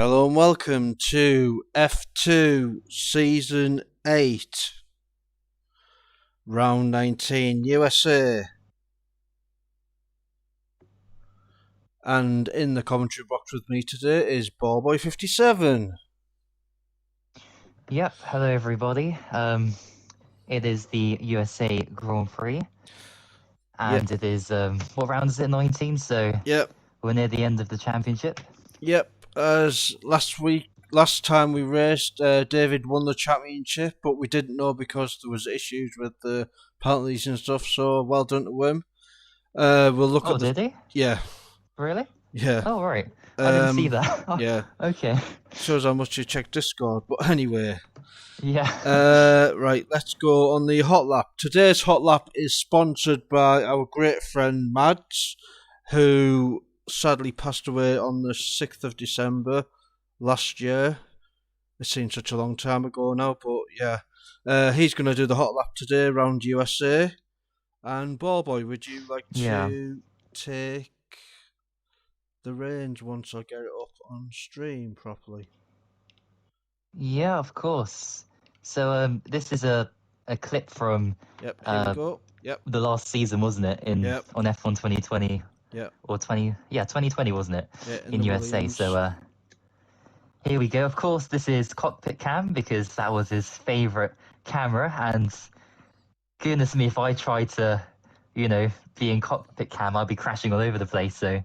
Hello and welcome to F2 Season 8, Round 19 USA. And in the commentary box with me today is Ballboy57. Yep, hello everybody. It is the USA Grand Prix, and Yep. it is, what round is it, 19? So Yep. we're near the end of the championship. Yep. As last time we raced, David won the championship, but we didn't know because there was issues with the penalties and stuff, so well done to him. We'll look Oh, at the... did he? Yeah. Really? Yeah. Oh, right. I didn't see that. Yeah. Okay. Shows how much you check Discord, but anyway. Yeah. Right, let's go on the hot lap. Today's hot lap is sponsored by our great friend Mads, who sadly passed away on the 6th of December last year. It seems such a long time ago now, but yeah. He's going to do the hot lap today around USA. And Ballboy, would you like Yeah. to take the reins once I get it up on stream properly? Yeah, of course. So, this is a clip from Yep, here we uh, go. Yep, the last season, wasn't it? yep, On F1 2020 yep, or 2020, wasn't it? yeah, in In the USA. Williams. So, here we go. Of course, this is cockpit cam because that was his favorite camera. And goodness me, if I tried to, be in cockpit cam, I'd be crashing all over the place. So,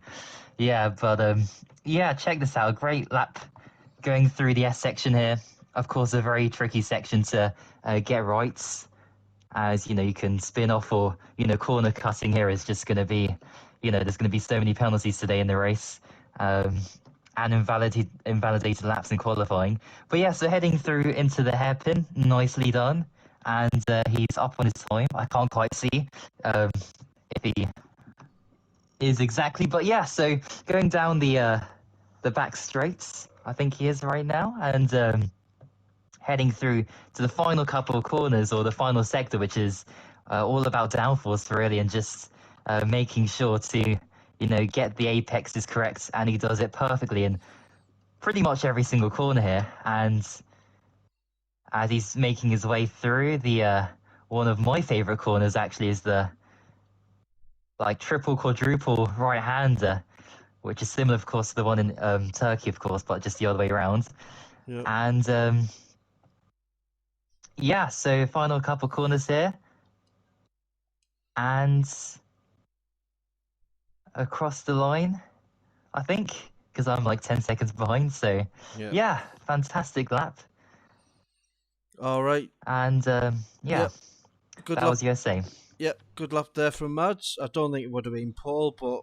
yeah, but yeah, check this out. Great lap going through the S section here. Of course, a very tricky section to get right, as you can spin off or corner cutting here is just going to be, there's going to be so many penalties today in the race. And invalidated laps in qualifying. But yeah, so heading through into the hairpin, nicely done. And he's up on his time. I can't quite see if he is exactly, but yeah. So going down the back straights, I think he is right now, and heading through to the final couple of corners or the final sector, which is all about downforce really, and just making sure to get the apexes correct, and he does it perfectly in pretty much every single corner here. And as he's making his way through the one of my favorite corners actually is the like triple quadruple right hander, which is similar of course to the one in Turkey of course, but just the other way around. Yep. And yeah, so final couple corners here, and across the line, I think, because I'm like 10 seconds behind. So Yep. yeah, fantastic lap. All right. And yeah, Yep. Good that luck. was USA. Yep. Good luck there from Mads. I don't think it would have been Paul, but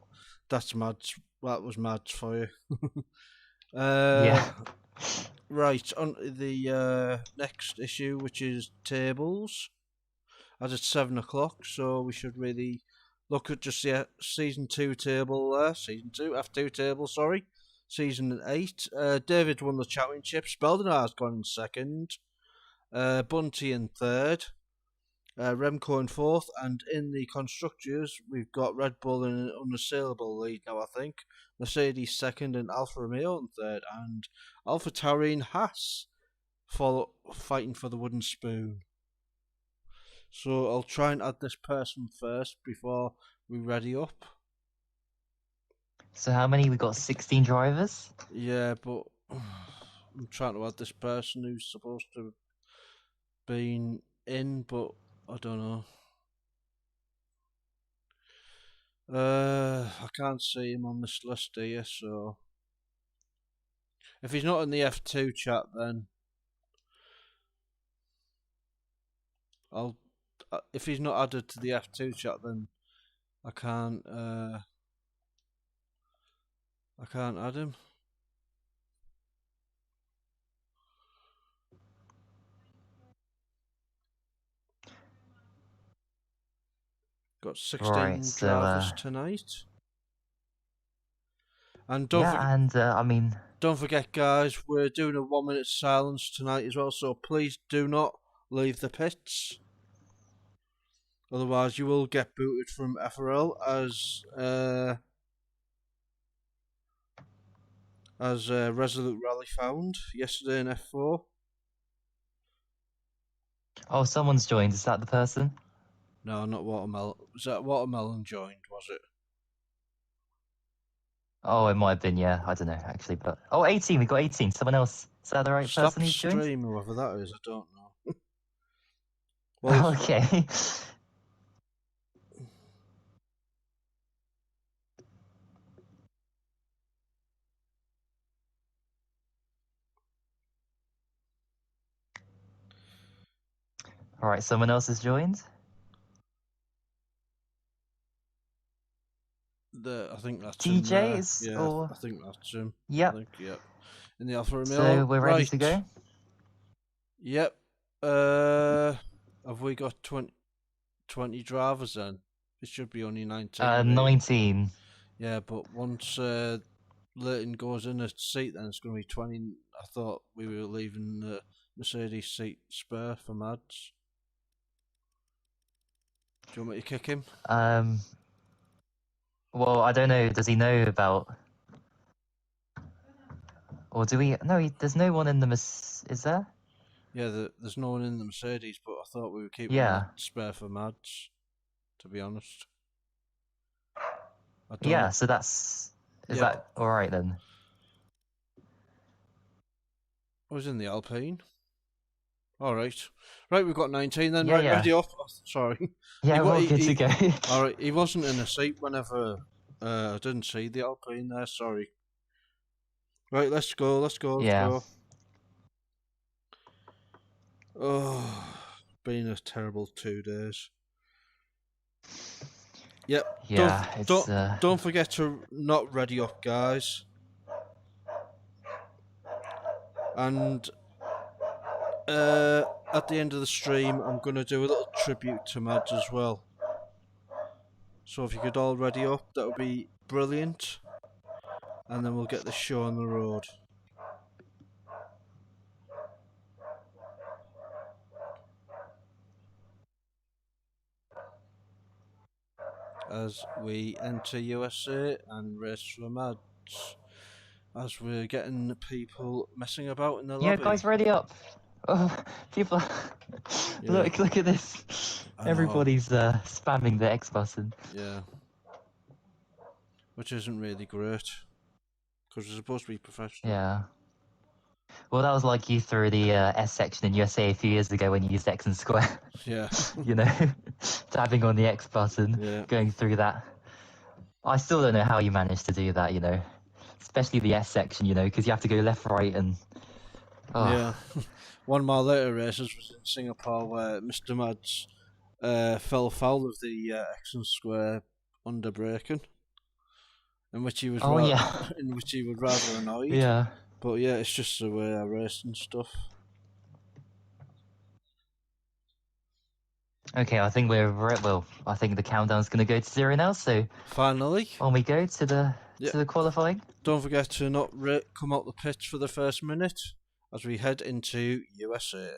that's Mads. That was Mads for you. Yeah. Right. On to the next issue, which is tables. As it's 7 o'clock, so we should really look at just the season 2 table there. Season 2, F2 table, sorry. Season 8. David won the championship. Speldonar's gone in second. Bunty in third. Remco in fourth. And in the constructors, we've got Red Bull in an unassailable lead now, I think. Mercedes second and Alfa Romeo in third. And Alpha Tauri and Haas fighting for the wooden spoon. So I'll try and add this person first before we ready up. So how many? We got 16 drivers? Yeah, but I'm trying to add this person who's supposed to have been in, but I don't know. I can't see him on this list here, so if he's not in the F2 chat, then I'll. If he's not added to the F2 chat, then I can't. I can't add him. Got 16 Right, so drivers tonight. And yeah, and I mean, don't forget, guys, we're doing a 1 minute silence tonight as well, so please do not leave the pits. Otherwise, you will get booted from FRL as as Resolute Rally found yesterday in F4. Oh, someone's joined. Is that the person? No, not Watermelon. Was that Watermelon joined, was it? Oh, it might have been, yeah. I don't know, actually. But oh, 18. We got 18. Someone else. Is that the right person Stop who's joined? stream, whoever that is, I don't know. Well, Okay. All right, someone else has joined. I think that's him there. DJs Yeah, or I think that's him. I yep. think, yep. In the Alpha So Romeo. we're ready to Right. go. Yep. Have we got 20 drivers then? It should be only 19, really. 19. Yeah, but once Leighton goes in a seat, then it's going to be 20. I thought we were leaving the Mercedes seat spare for Mads. Do you want me to kick him? Well, I don't know. Does he know about? Or do we? No, there's no one in the Is there? Yeah, there's no one in the Mercedes, but I thought we were keeping that Yeah. spare for Mads, to be honest. I don't Yeah. know. So that's. Is Yeah, that all right then? I was in the Alpine. Alright. Right, we've got 19 then. Yeah. Right, Yeah. ready up. Oh, sorry. Yeah. We're all good to go. Alright, he wasn't in a seat whenever I didn't see the Alpine there, sorry. Right, let's go, let's go, let's Yeah. go. Oh, been a terrible 2 days. Yep. Yeah. It's. Don't forget to not ready up, guys. And at the end of the stream, I'm gonna do a little tribute to Mads as well. So if you could all ready up, that would be brilliant. And then we'll get the show on the road. As we enter USA and race for Mads. As we're getting people messing about in the Yeah, lobby. guys, ready up. Oh, people. Yeah, Look at this. I know. Everybody's spamming the X button. Yeah. Which isn't really great. Because we're supposed to be professional. Yeah. Well, that was like you through the S section in USA a few years ago when you used X and square. Yeah. You know, tapping on the X button, Yeah. going through that. I still don't know how you managed to do that, you know, especially the S section, you know, because you have to go left, right, and oh, Yeah. One of my later races was in Singapore where Mr. Mads fell foul of the X and square under braking, in which he was oh yeah, in which he was rather annoyed. yeah. But yeah, it's just the way I race and stuff. Okay, I think well. I think the countdown's gonna go to 0 now. So Finally, on we go to the yeah. qualifying. Don't forget to not come out the pits for the first minute as we head into USA.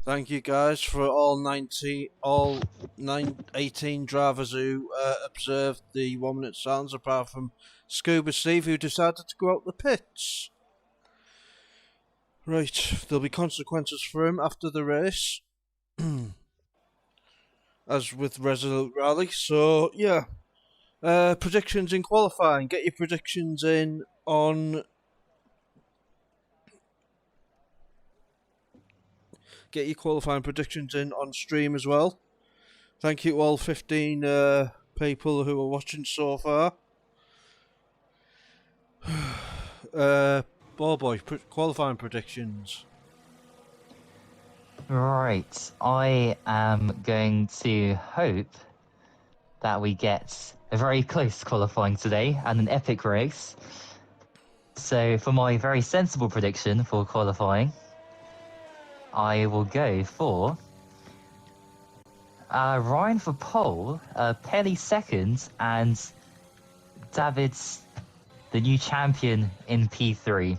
Thank you guys for all 18 drivers who observed the 1 minute silence, apart from Scuba Steve, who decided to go out the pits. Right, there'll be consequences for him after the race, as with Resolute Rally. So yeah, predictions in qualifying. Get your predictions in on. Get your qualifying predictions in on stream as well. Thank you to all 15 people who are watching so far. Ball boy, qualifying predictions. Right, I am going to hope that we get a very close qualifying today and an epic race. So for my very sensible prediction for qualifying, I will go for Ryan for pole, Pelly second, and David's the new champion in P3.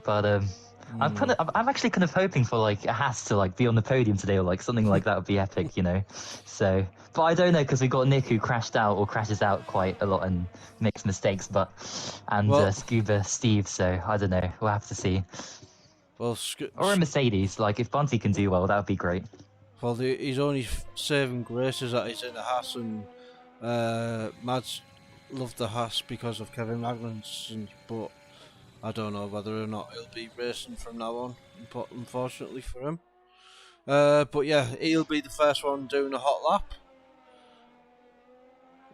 But I'm actually kind of hoping for like a Haas to like be on the podium today or like something like that would be epic, you know. So, but I don't know because we got Nick who crashed out or crashes out quite a lot and makes mistakes, and Scuba Steve. So I don't know. We'll have to see. Well, or a Mercedes. Like if Bunty can do well, that would be great. Well, he's only saving grace is that he's in a Haas, and Mads loved the Haas because of Kevin Magnussen, but I don't know whether or not he'll be racing from now on, unfortunately for him. But yeah, he'll be the first one doing a hot lap,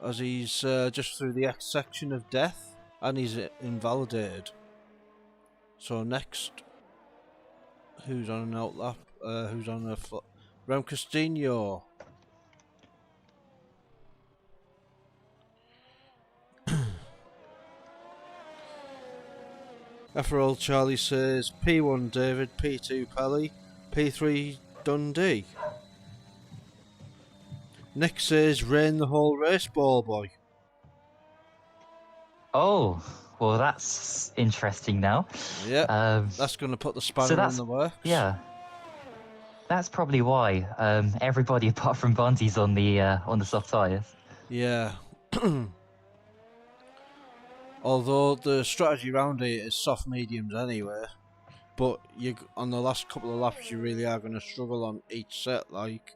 as he's just through the X section of death, and he's invalidated. So next, who's on an out lap? Who's on a Rem Castillo. After all, Charlie says P1 David, P2 Pelly, P3 Dundee. Nick says rain the whole race, ball boy. Oh, well that's interesting now. Yeah, that's going to put the spanner in the works. Yeah, that's probably why everybody apart from Bunty's on the soft tyres. Yeah. Although the strategy round here is soft mediums anyway, but on the last couple of laps you really are going to struggle on each set, like.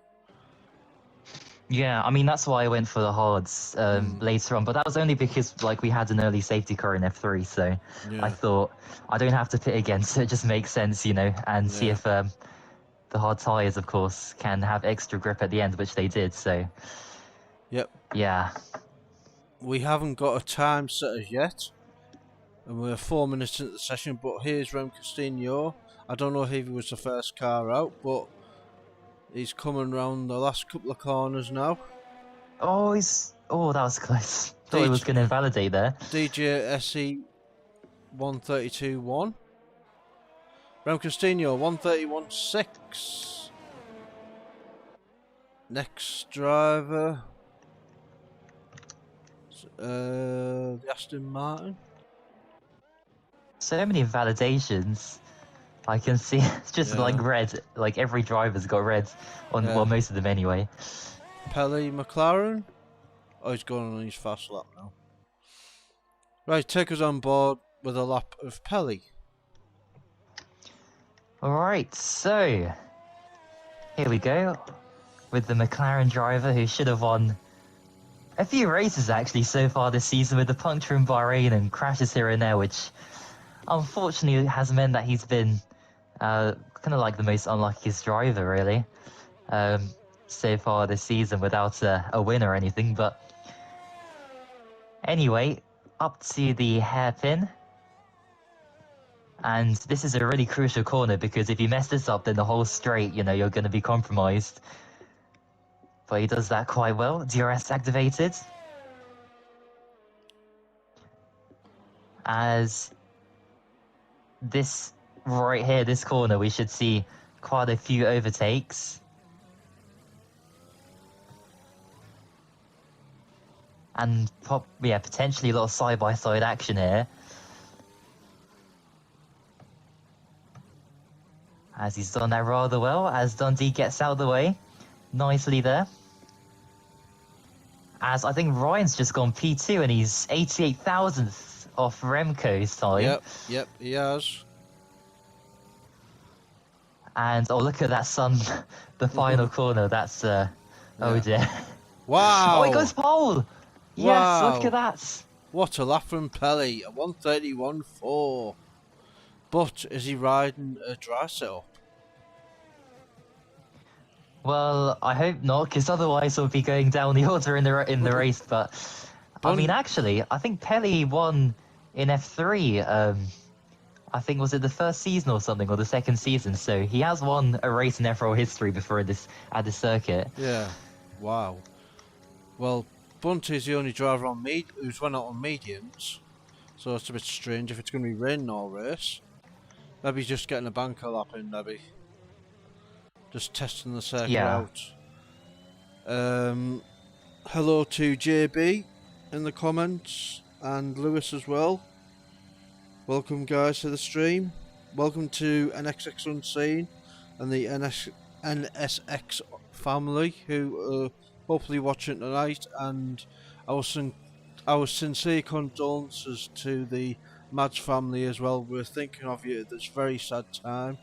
Yeah, I mean that's why I went for the hards later on, but that was only because like we had an early safety car in F3, so yeah. I thought I don't have to pit again, so it just makes sense, you know, and see if the hard tyres, of course, can have extra grip at the end, which they did. So. Yep. Yeah. We haven't got a time set as yet, and we're 4 minutes into the session, but here's Rem Castillo. I don't know if he was the first car out, but he's coming round the last couple of corners now. Oh, that was close. Thought he was going to invalidate there. DJ SE 132.1. Rem Castillo 131.6. Next driver. The Aston Martin. So many invalidations. I can see it's just like red. Like every driver's got red on well, most of them anyway. Pelly McLaren. Oh, he's going on his fast lap now. Right, take us on board with a lap of Pelly. Alright, so here we go with the McLaren driver who should have won a few races actually so far this season, with the puncture in Bahrain and crashes here and there, which unfortunately has meant that he's been kind of like the most unluckiest driver really so far this season without a win or anything. But anyway, up to the hairpin. And this is a really crucial corner because if you mess this up, then the whole straight, you know, you're going to be compromised. But he does that quite well. DRS activated. As this right here, this corner, we should see quite a few overtakes. And potentially a lot of side-by-side action here. as he's done that rather well, as Dundee gets out of the way. Nicely there. As I think Ryan's just gone P2 and he's 88,000th off Remco's time. Yep, he has. And oh, look at that sun, the final corner. That's oh dear. Wow! Oh, it goes pole. Yes, Wow. look at that. What a lap from Pelly, a 1:31.4. But is he riding a dry setup? Well, I hope not, because otherwise we'll be going down the order in the race. But I mean, actually, I think Pelly won in F3. I think was it the first season or something, or the second season. So he has won a race in F4 history before at this circuit. Yeah. Wow. Well, Bunty's the only driver on who's run out on mediums, so it's a bit strange if it's going to be raining all race. Maybe just getting a banker lap in, maybe. Just testing the circuit out. Hello to JB in the comments, and Lewis as well. Welcome guys to the stream. Welcome to NXX Unseen and the NSX family who are hopefully watching tonight, and our sincere condolences to the Mads family as well. We're thinking of you at this very sad time,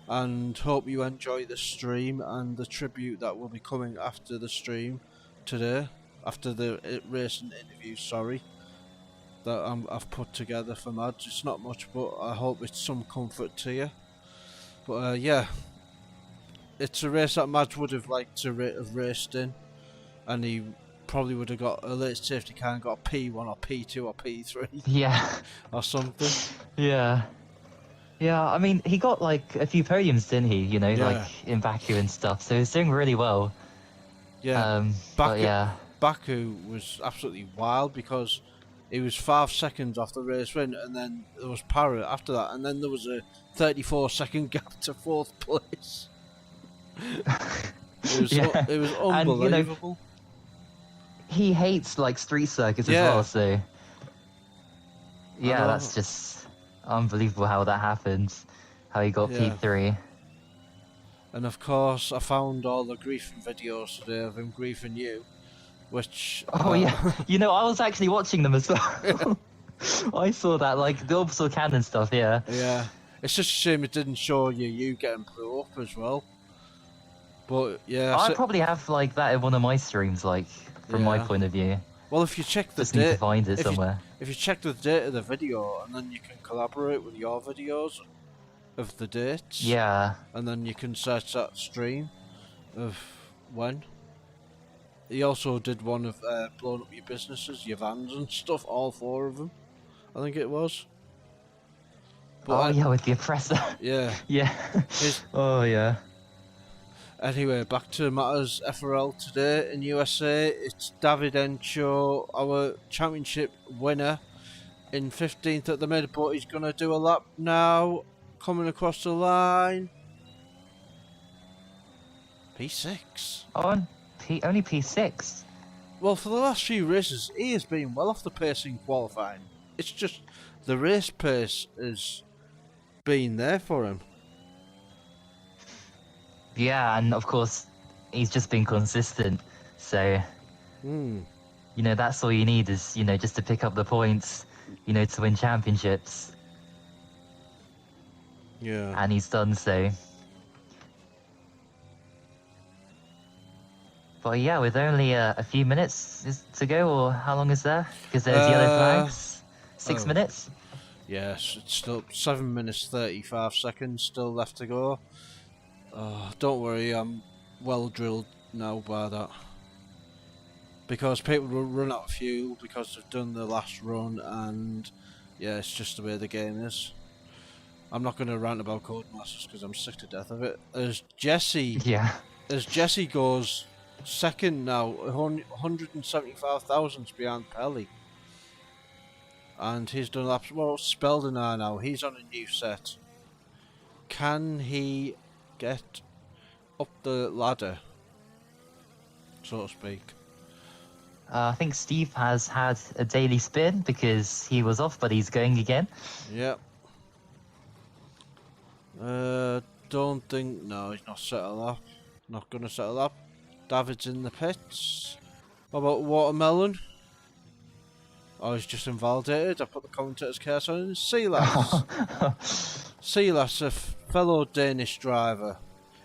and hope you enjoy the stream and the tribute that will be coming after the stream today, after the racing interview, sorry, that I've put together for Mads. It's not much, but I hope it's some comfort to you. But yeah, it's a race that Mads would have liked to have raced in, and he probably would have got a late safety car and got a P1 or P2 or P3. Yeah. Or something. Yeah. Yeah, I mean, he got like a few podiums, didn't he? You know, like in Baku and stuff. So he's doing really well. Yeah. But Baku was absolutely wild because he was 5 seconds off the race win, and then there was Parrot after that, and then there was a 34-second gap to 4th place. It was unbelievable. And, you know, he hates like street circuits as well, so yeah, that's just unbelievable how that happened, how he got P3. And of course, I found all the griefing videos today of him griefing you, which... yeah, you know, I was actually watching them as well. I saw that, like, the orbital cannon stuff, yeah. Yeah, it's just a shame it didn't show you getting blew up as well. But yeah... I probably have, like, that in one of my streams, like, from my point of view. Well, if you check the just need to find it somewhere. If you check the date of the video, and then you can collaborate with your videos of the dates. Yeah. And then you can search that stream of when. He also did one of blowing up your businesses, your vans and stuff, all 4 of them, I think it was. But yeah, with the oppressor. Yeah. Yeah. Oh, yeah. Anyway, back to matters FRL today in USA. It's David Encho, our championship winner, in 15th at the minute, but he's going to do a lap now, coming across the line. P6. Oh, only P6. Well, for the last few races, he has been well off the pace in qualifying. It's just the race pace has been there for him. Yeah, and of course, he's just been consistent. So, you know, that's all you need is, you know, just to pick up the points, you know, to win championships. Yeah. And he's done so. But yeah, with only a few minutes to go, or how long is there? Because there's yellow flags. 6 minutes? Yes, it's still 7 minutes 35 seconds still left to go. Don't worry, I'm well drilled now by that. Because people will run out of fuel because they've done the last run, and yeah, it's just the way the game is. I'm not going to rant about Codemasters because I'm sick to death of it. As Jesse goes second now, 175,000 behind Pelly. And he's done well. Speldenar now, he's on a new set. Can he get up the ladder, so to speak? I think Steve has had a daily spin because he was off, but he's going again. Yep. don't think... No, he's not set a lap. Not going to set a lap. David's in the pits. What about Watermelon? Oh, he's just invalidated. I put the commentator's curse on him. Silas. Silas, a fellow Danish driver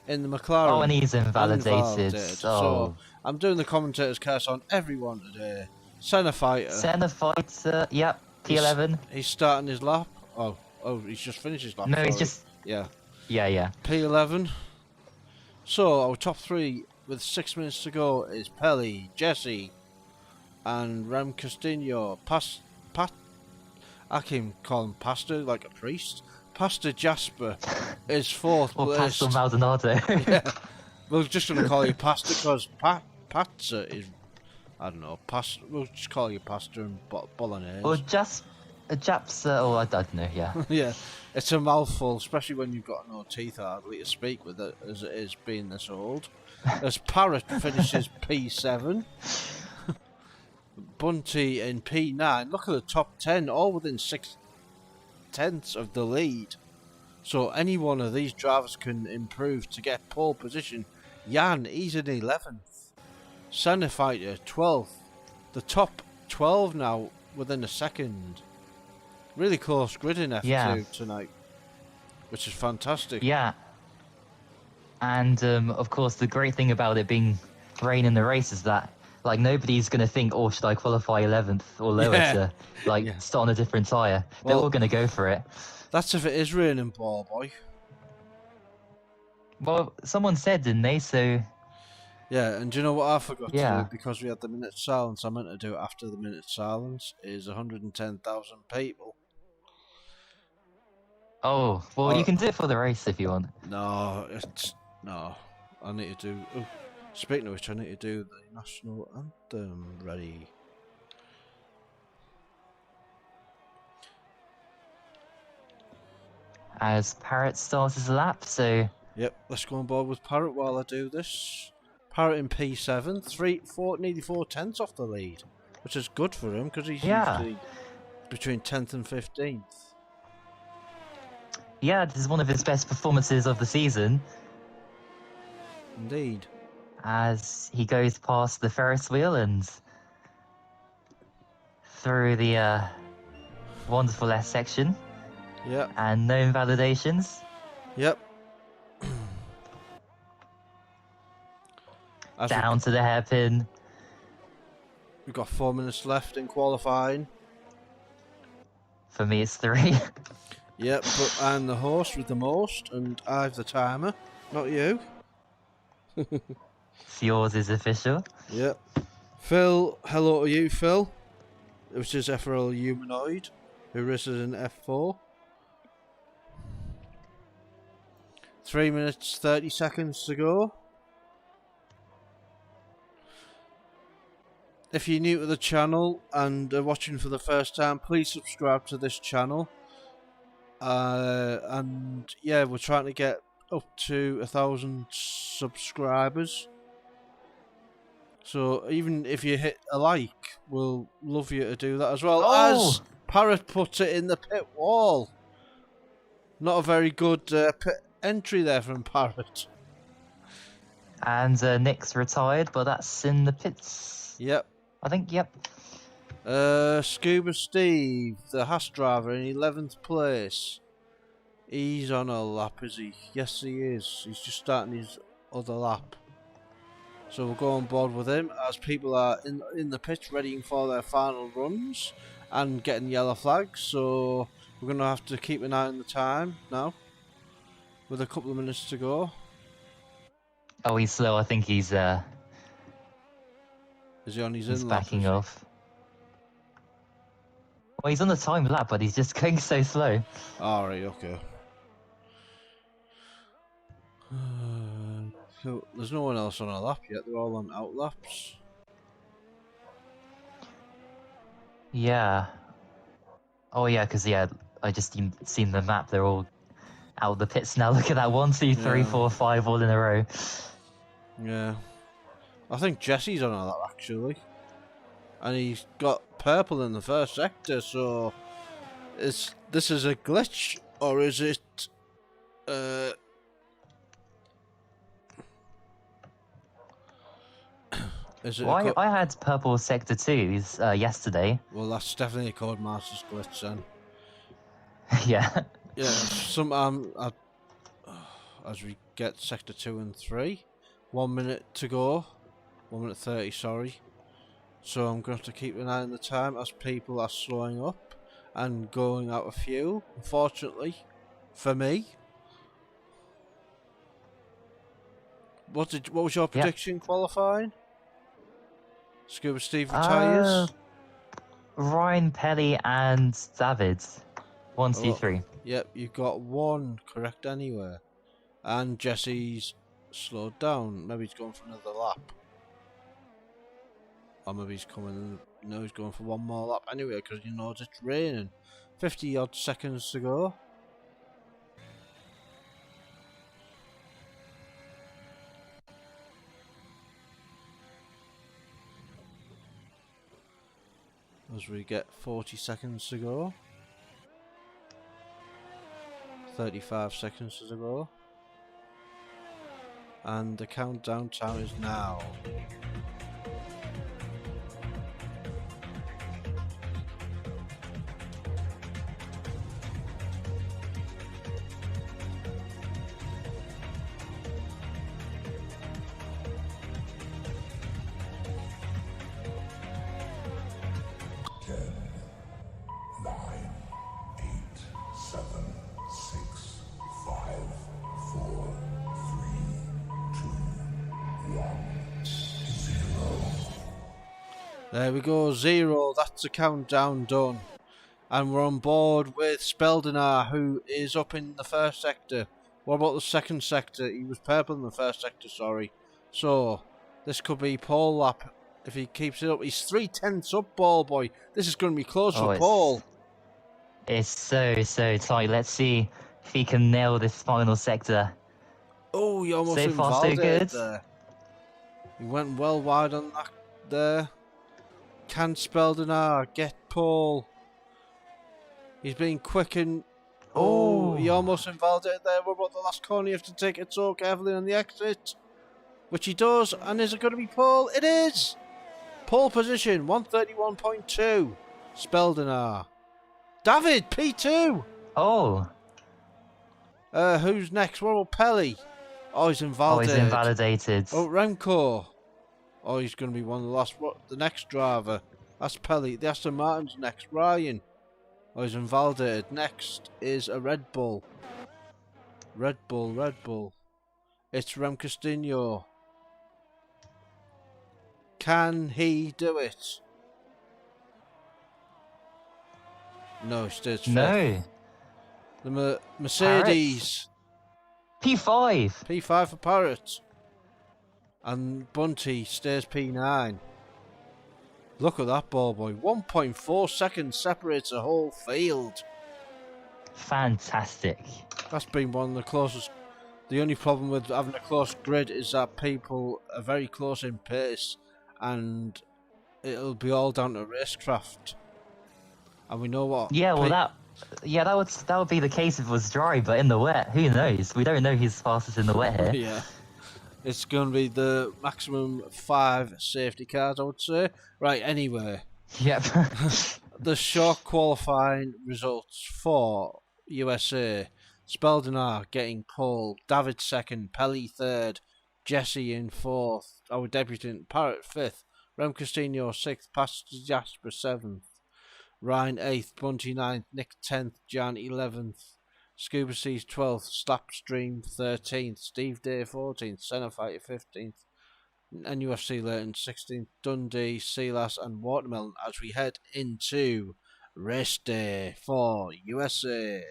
in the McLaren. Oh, and he's invalidated. Invalidated. So, I'm doing the commentator's curse on everyone today. Senna Fighter. Senna Fighter, yep, P11. He's starting his lap. Oh, he's just finished his lap. No, sorry. he's just... Yeah. Yeah. P11. So, our top three with 6 minutes to go is Pelly, Jesse, and Rem Castillo. I can call him Pastor like a priest. Pastor Jasper is fourth Or place. Pastor Maldonado. Yeah. We're just going to call you Pastor because Patzer is... I don't know, Pastor. We'll just call you Pastor and Bolognese. Or just a Japs, oh, I don't know, yeah. Yeah, it's a mouthful, especially when you've got no teeth hardly to speak with it, as it is being this old. As Parrot finishes P7. Bunty in P9. Look at the top 10, all within 6/10 of the lead. So any one of these drivers can improve to get pole position. Jan, he's in 11th. Senna Fighter, 12th. The top 12 now within a second. Really close grid in F2 tonight, which is fantastic. Yeah. And, of course, the great thing about it being rain in the race is that, like, nobody's going to think, oh, should I qualify 11th or lower to, like, start on a different tyre. They're all going to go for it. That's if it is raining, ball boy. Well, someone said, didn't they? So... Yeah, and do you know what I forgot to do? Because we had the minute silence, I meant to do it after the minute silence, is 110,000 people. Oh, well, you can do it for the race if you want. No, no. I need to do... Oh, speaking of which, I need to do the national anthem. Ready. As Parrot starts his lap, so... Yep, let's go on board with Parrot while I do this. Parrot in P7, nearly 4/10 off the lead, which is good for him because he's usually between 10th and 15th. Yeah, this is one of his best performances of the season. Indeed. As he goes past the Ferris wheel and through the wonderful S section. Yep. And no invalidations. Yep. Down to the hairpin. We've got 4 minutes left in qualifying. For me, it's 3. Yep, but I'm the host with the most, and I've the timer, not you. Yours is official. Yep. Phil, hello to you, Phil. Which is FRL Humanoid, who races in F4. 3 minutes 30 seconds to go. If you're new to the channel and are watching for the first time, please subscribe to this channel. And yeah, we're trying to get up to 1,000 subscribers. So even if you hit a like, we'll love you to do that as well. As Parrot puts it in the pit wall. Not a very good pit entry there from Parrot. And Nick's retired, but that's in the pits. Yep. I think, yep. Scuba Steve, the Haas driver, in 11th place. He's on a lap, is he? Yes, he is. He's just starting his other lap. So we'll go on board with him as people are in the pits readying for their final runs and getting yellow flags. So we're going to have to keep an eye on the time now with a couple of minutes to go. Oh, he's slow. I think he's Is he on his in lap? Backing off. Well, he's on the time lap, but he's just going so slow. Alright, okay. So there's no one else on a lap yet. They're all on out laps. Yeah. Oh yeah, because I just seen the map. They're all out of the pits now. Look at that, 1, 2, 3, 4, 5, all in a row. Yeah. I think Jesse's on a lap actually, and he's got purple in the first sector. So, this is a glitch, or is it Is it Well, a I had purple sector 2s yesterday. Well, that's definitely a Codemasters glitch then. Yeah. Yeah, as we get sector 2 and 3, 1 minute to go. 1 minute 30, sorry. So I'm going to have to keep an eye on the time as people are slowing up and going out of fuel, unfortunately, for me. What was your Yep. prediction qualifying? Scuba Steve retires. Ryan, Pelly, and David. 1, 2, Oh, 3. yep, you got one correct anyway. And Jesse's slowed down. Maybe he's going for another lap. Or maybe he's coming. No, he's going for one more lap anyway because you know it's raining. 50 odd seconds to go. As we get 40 seconds to go. 35 seconds to go. And the countdown time is now. There we go, 0. That's the countdown done. And we're on board with Speldenar, who is up in the first sector. What about the second sector? He was purple in the first sector, sorry. So, this could be Paul lap if he keeps it up. He's 3/10 up, ball boy. This is going to be close for Paul. It's so tight. Let's see if he can nail this final sector. Oh, he almost so far, so good. There. He went well wide on that there. Can Speldenar get Paul? He's been quick and... Oh, he almost invalidated there. What about the last corner? You have to take it so carefully on the exit. Which he does. And is it going to be Paul? It is! Pole position, 131.2. Speldenar. David, P2! Oh. Who's next? What about Pelly? Oh, he's invalidated. Oh, he's invalidated. Oh, Remco. Oh, he's going to be one of the last... What? The next driver. That's Pelly. The Aston Martin's next. Ryan. Oh, he's invalidated. Next is a Red Bull. Red Bull. It's Rem Castillo. Can he do it? No, he stays fifth. No. The Mercedes. P5. P5 for Parrot. And Bunty stays P9. Look at that ball boy. 1.4 seconds separates the whole field. Fantastic. That's been one of the closest. The only problem with having a close grid is that people are very close in pace, and it'll be all down to racecraft. And we know what. Yeah, well that would be the case if it was dry, but in the wet, who knows? We don't know who's fastest in the wet here. Yeah. It's going to be the maximum 5 safety cars, I would say. Right, anyway. Yep. The short qualifying results for USA. Speldenar getting pole, David second, Pelly third, Jesse in fourth, our debutant Parrot fifth, Rem Castillo sixth, Pastor Jasper seventh, Ryan eighth, Bunty ninth, Nick 10th, Jan 11th, Scuba Seas 12th, Slapstream 13th, Steve Day 14th, Fighter 15th, NUFC Leighton 16th, Dundee, Sealas and Watermelon as we head into race day for USA.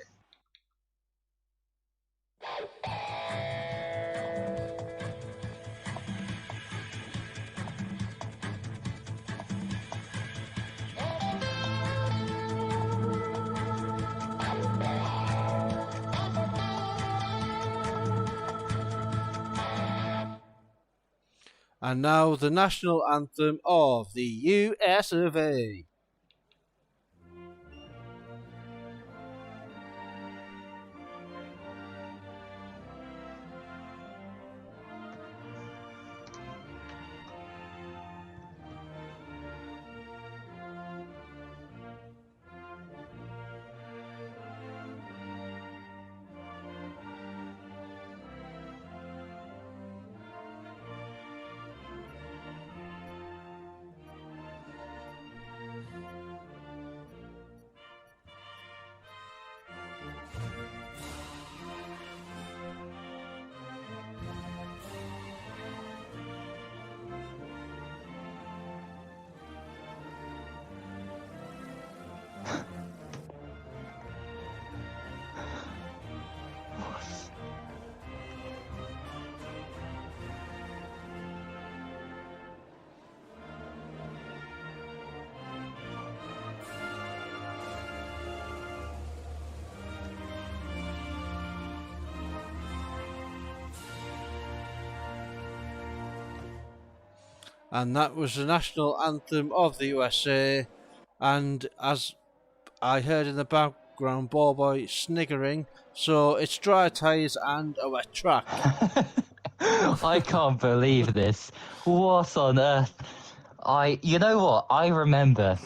And now the national anthem of the US of A. and that was the national anthem of the USA. And as I heard in the background, ball boy sniggering, so it's dry tyres and a wet track. I can't believe this. What on earth? You know what? I remember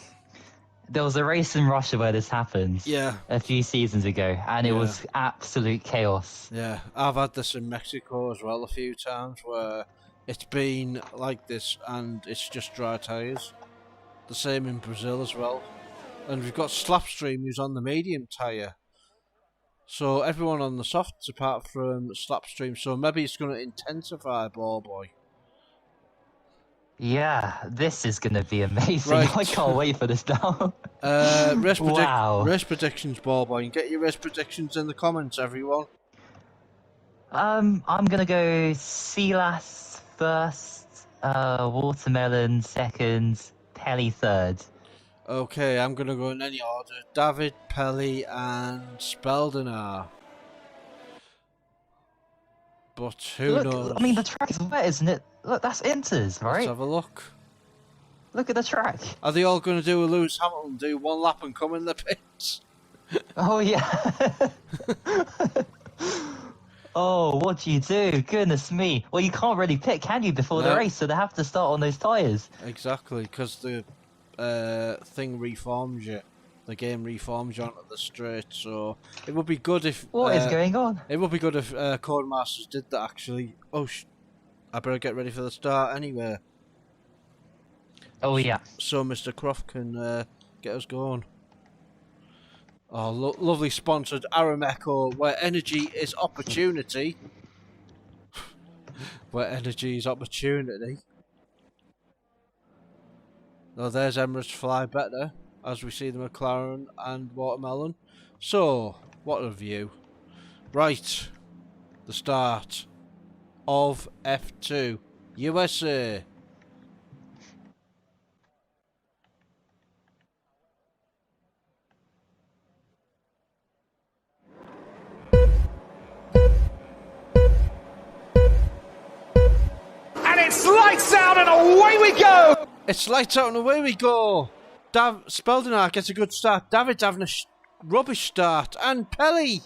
there was a race in Russia where this happened. Yeah. A few seasons ago, and it was absolute chaos. Yeah, I've had this in Mexico as well a few times where it's been like this and it's just dry tyres. The same in Brazil as well. And we've got Slapstream who's on the medium tyre. So everyone on the softs apart from Slapstream, so maybe it's going to intensify, ball boy. Yeah, this is going to be amazing. Right. I can't wait for this now. Race predictions, ball boy. Get your race predictions in the comments, everyone. I'm going to go Silas first, Watermelon second, Pelly third. Okay, I'm going to go in any order. David, Pelly and Speldenar. But who knows? I mean, the track is wet, isn't it? Look, that's Inters, right? Let's have a look. Look at the track. Are they all going to do a Lewis Hamilton, do one lap and come in the pits? Oh, yeah. Oh, what do you do? Goodness me. Well, you can't really pit, can you, before the race? So they have to start on those tyres. Exactly, because the thing reforms you. The game reforms you onto the straight, so it would be good if... What is going on? It would be good if Codemasters did that, actually. Oh, I better get ready for the start anyway. Oh, yeah. So Mr. Croft can get us going. Oh, lovely sponsored Arameco, where energy is opportunity. Where energy is opportunity. Oh, there's Emirates Fly Better, as we see the McLaren and Watermelon. So, what a view. Right, the start of F2 USA. And it's lights out and away we go! It's lights out and away we go. Speldenar gets a good start. David's having a rubbish start. And Pelly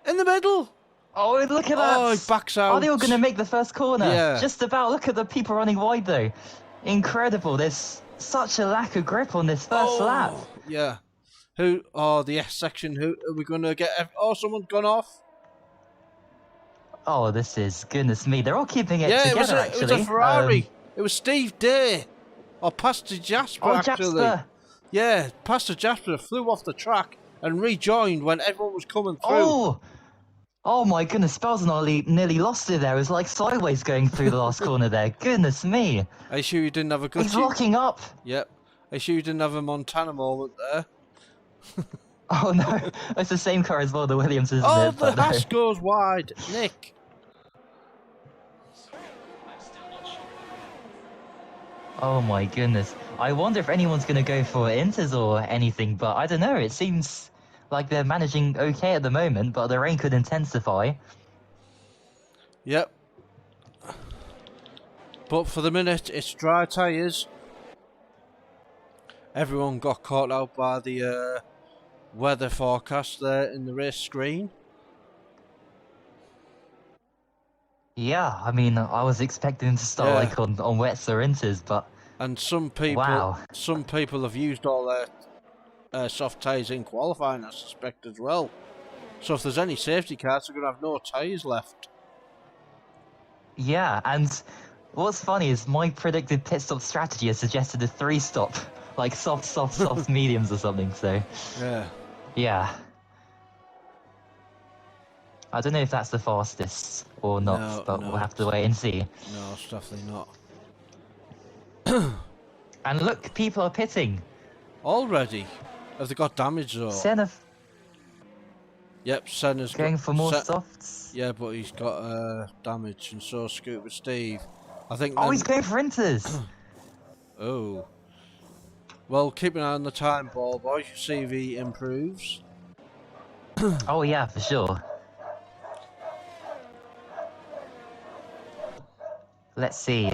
in the middle. Oh, look at that. Oh, he backs out. Are they all going to make the first corner? Yeah. Just about. Look at the people running wide, though. Incredible. There's such a lack of grip on this first lap. Yeah. The S section. Who are we going to get? Oh, someone's gone off. Oh, this is, goodness me. They're all keeping it together, actually. It was a Ferrari. It was Steve Day. Or Pastor Jasper, actually. Jasper. Yeah, Pastor Jasper flew off the track and rejoined when everyone was coming through. Oh my goodness, Speldenar nearly lost it there. It was like sideways going through the last corner there. Goodness me. Are you sure you didn't have a good... He's locking up. Yep. Are you sure you didn't have a Montana moment there? Oh no, it's the same car as well, the Williams, isn't it? Oh, the hash goes wide. Nick. Oh my goodness. I wonder if anyone's going to go for Inters or anything, but I don't know. It seems like they're managing okay at the moment, but the rain could intensify. Yep. But for the minute, it's dry tyres. Everyone got caught out by the weather forecast there in the race screen. Yeah, I mean, I was expecting to start like on wets or Inters, but... And some people have used all their soft tyres in qualifying, I suspect, as well. So if there's any safety cars, they're going to have no tyres left. Yeah, and what's funny is my predicted pit stop strategy has suggested a 3-stop, like soft, mediums or something, so... Yeah. I don't know if that's the fastest or not, but we'll have to wait and see. No, it's definitely not. And look, people are pitting. Already? Have they got damage though? Senna. Yep, Senna's going for more softs. Yeah, but he's got damage, and so Scooter Steve. I think. Oh, he's going for Inters. Oh. Well, keep an eye on the time, ball boy. See if he improves. Oh yeah, for sure. Let's see.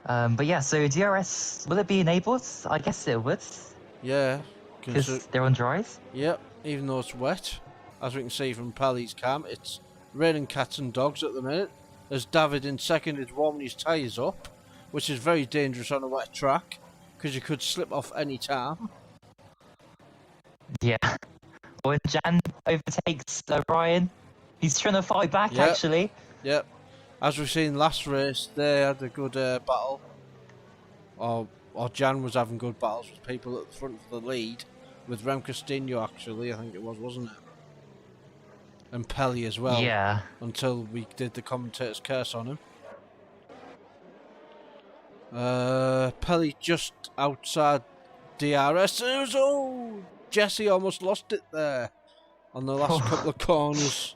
But yeah, so DRS, will it be enabled? I guess it would, Yeah. because they're on dries. Yep, even though it's wet. As we can see from Pelly's cam, it's raining cats and dogs at the minute. As David in second is warming his tyres up, which is very dangerous on a wet track, because you could slip off any time. Yeah. When Jan overtakes Brian, he's trying to fight back, Yep. actually. Yep. As we've seen last race, they had a good battle. Or Jan was having good battles with people at the front of the lead. With Rem Castillo, actually, I think it was, wasn't it? And Pelly as well. Yeah. Until we did the commentator's curse on him. Pelly just outside DRS. Oh! Jesse almost lost it there. On the last couple of corners.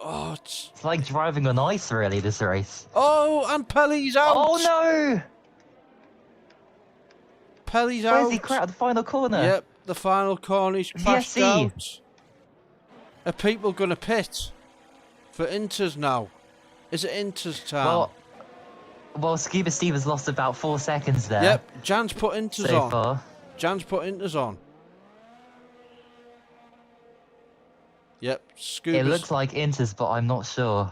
Oh, it's like driving on ice, really, this race. Oh, and Pelly's out! Oh, no! Pelly's out! Where's he crashed at the final corner? Yep, the final corner, he's crashed out. Are people going to pit for Inters now? Is it Inters time? Well, Scuba Steve has lost about 4 seconds there. Yep, Jan's put Inters so on. Far. Jan's put Inters on. Yep, Scuba's... It looks like Inters, but I'm not sure.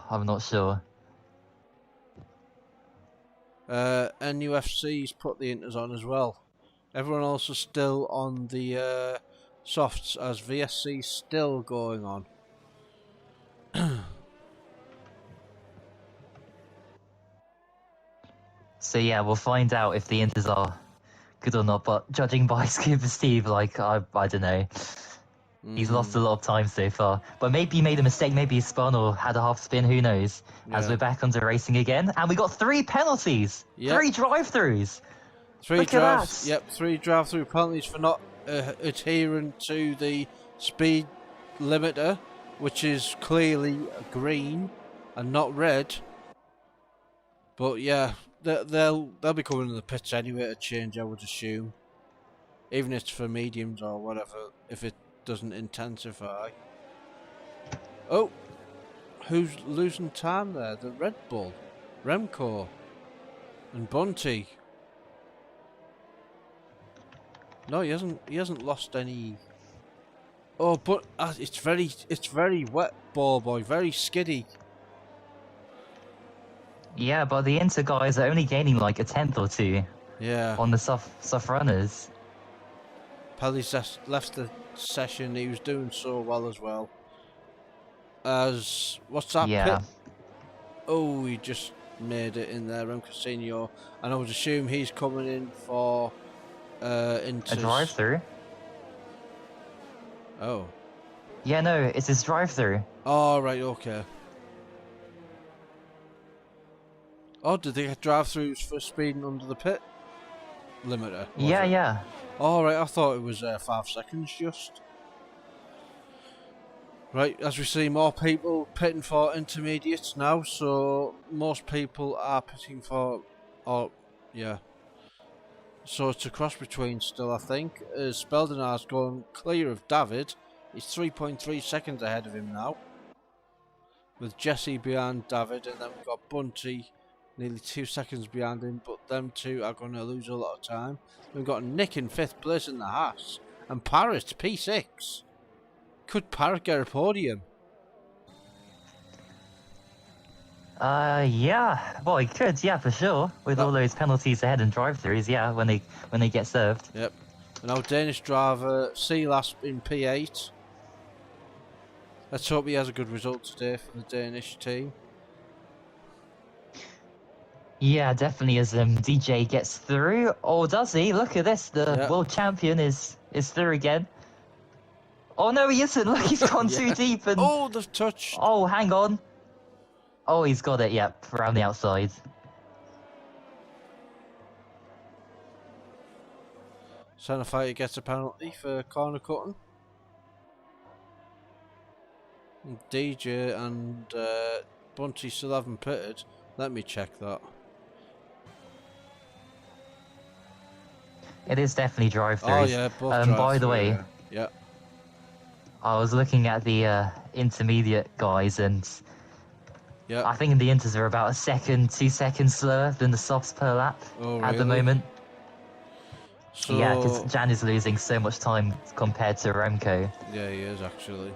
NUFC's put the Inters on as well. Everyone else is still on the softs, as VSC's still going on. So yeah, we'll find out if the Inters are good or not, but judging by Scuba Steve, like, I don't know. He's lost a lot of time so far. But maybe he made a mistake, maybe he spun or had a half spin, who knows. Yeah. As we're back onto racing again, and we got 3 penalties! Yep. 3 drive-throughs! Look at that. Yep, 3 drive-through penalties for not adhering to the speed limiter, which is clearly green and not red. But yeah, they'll be coming in the pits anyway to change, I would assume. Even if it's for mediums or whatever, if it doesn't intensify. Oh, who's losing time there? The Red Bull, Remco, and Bunty. No, he hasn't lost any. Oh, but it's very wet, ball boy, very skiddy. Yeah, but the Inter guys are only gaining like a 10th or 2. Yeah. On the soft runners. Pelly's left the session. He was doing so well as well. As what's that Yeah. pit? Oh, he just made it in there, Rem Casino, and I would assume he's coming in for Inters. A drive-through? Oh. Yeah, no, it's his drive-through. Oh, right, okay. Oh, did they get drive-throughs for speeding under the pit limiter? Yeah, yeah. Oh, right, I thought it was 5 seconds just. Right, as we see more people pitting for intermediates now, so most people are pitting for, yeah. So it's a cross between still, I think. Speldinar's going clear of David. He's 3.3 seconds ahead of him now. With Jesse behind David, and then we've got Bunty nearly 2 seconds behind him, but them two are going to lose a lot of time. We've got Nick in 5th place in the Haas, and Parrot P6. Could Parrot get a podium? Yeah. Well, he could, yeah, for sure. With all those penalties ahead and drive-throughs, yeah, when they get served. Yep. And our Danish driver, Sealas in P8. Let's hope he has a good result today for the Danish team. Yeah, definitely as DJ gets through. Or does he? Look at this. The world champion is through again. Oh, no, he isn't. Look, he's gone too deep. And... Oh, they've touched. Oh, hang on. Oh, he's got it, yep, around the outside. Centre Fighter gets a penalty for corner cutting. And DJ and Bunty still haven't pitted. Let me check that. It is definitely drive-throughs. Oh yeah, both by the way, yeah. I was looking at the intermediate guys, and Yeah. I think the Inters are about a second, 2 seconds slower than the softs per lap Oh, at the really? moment. So Yeah, because Jan is losing so much time compared to Remco. yeah, he is actually.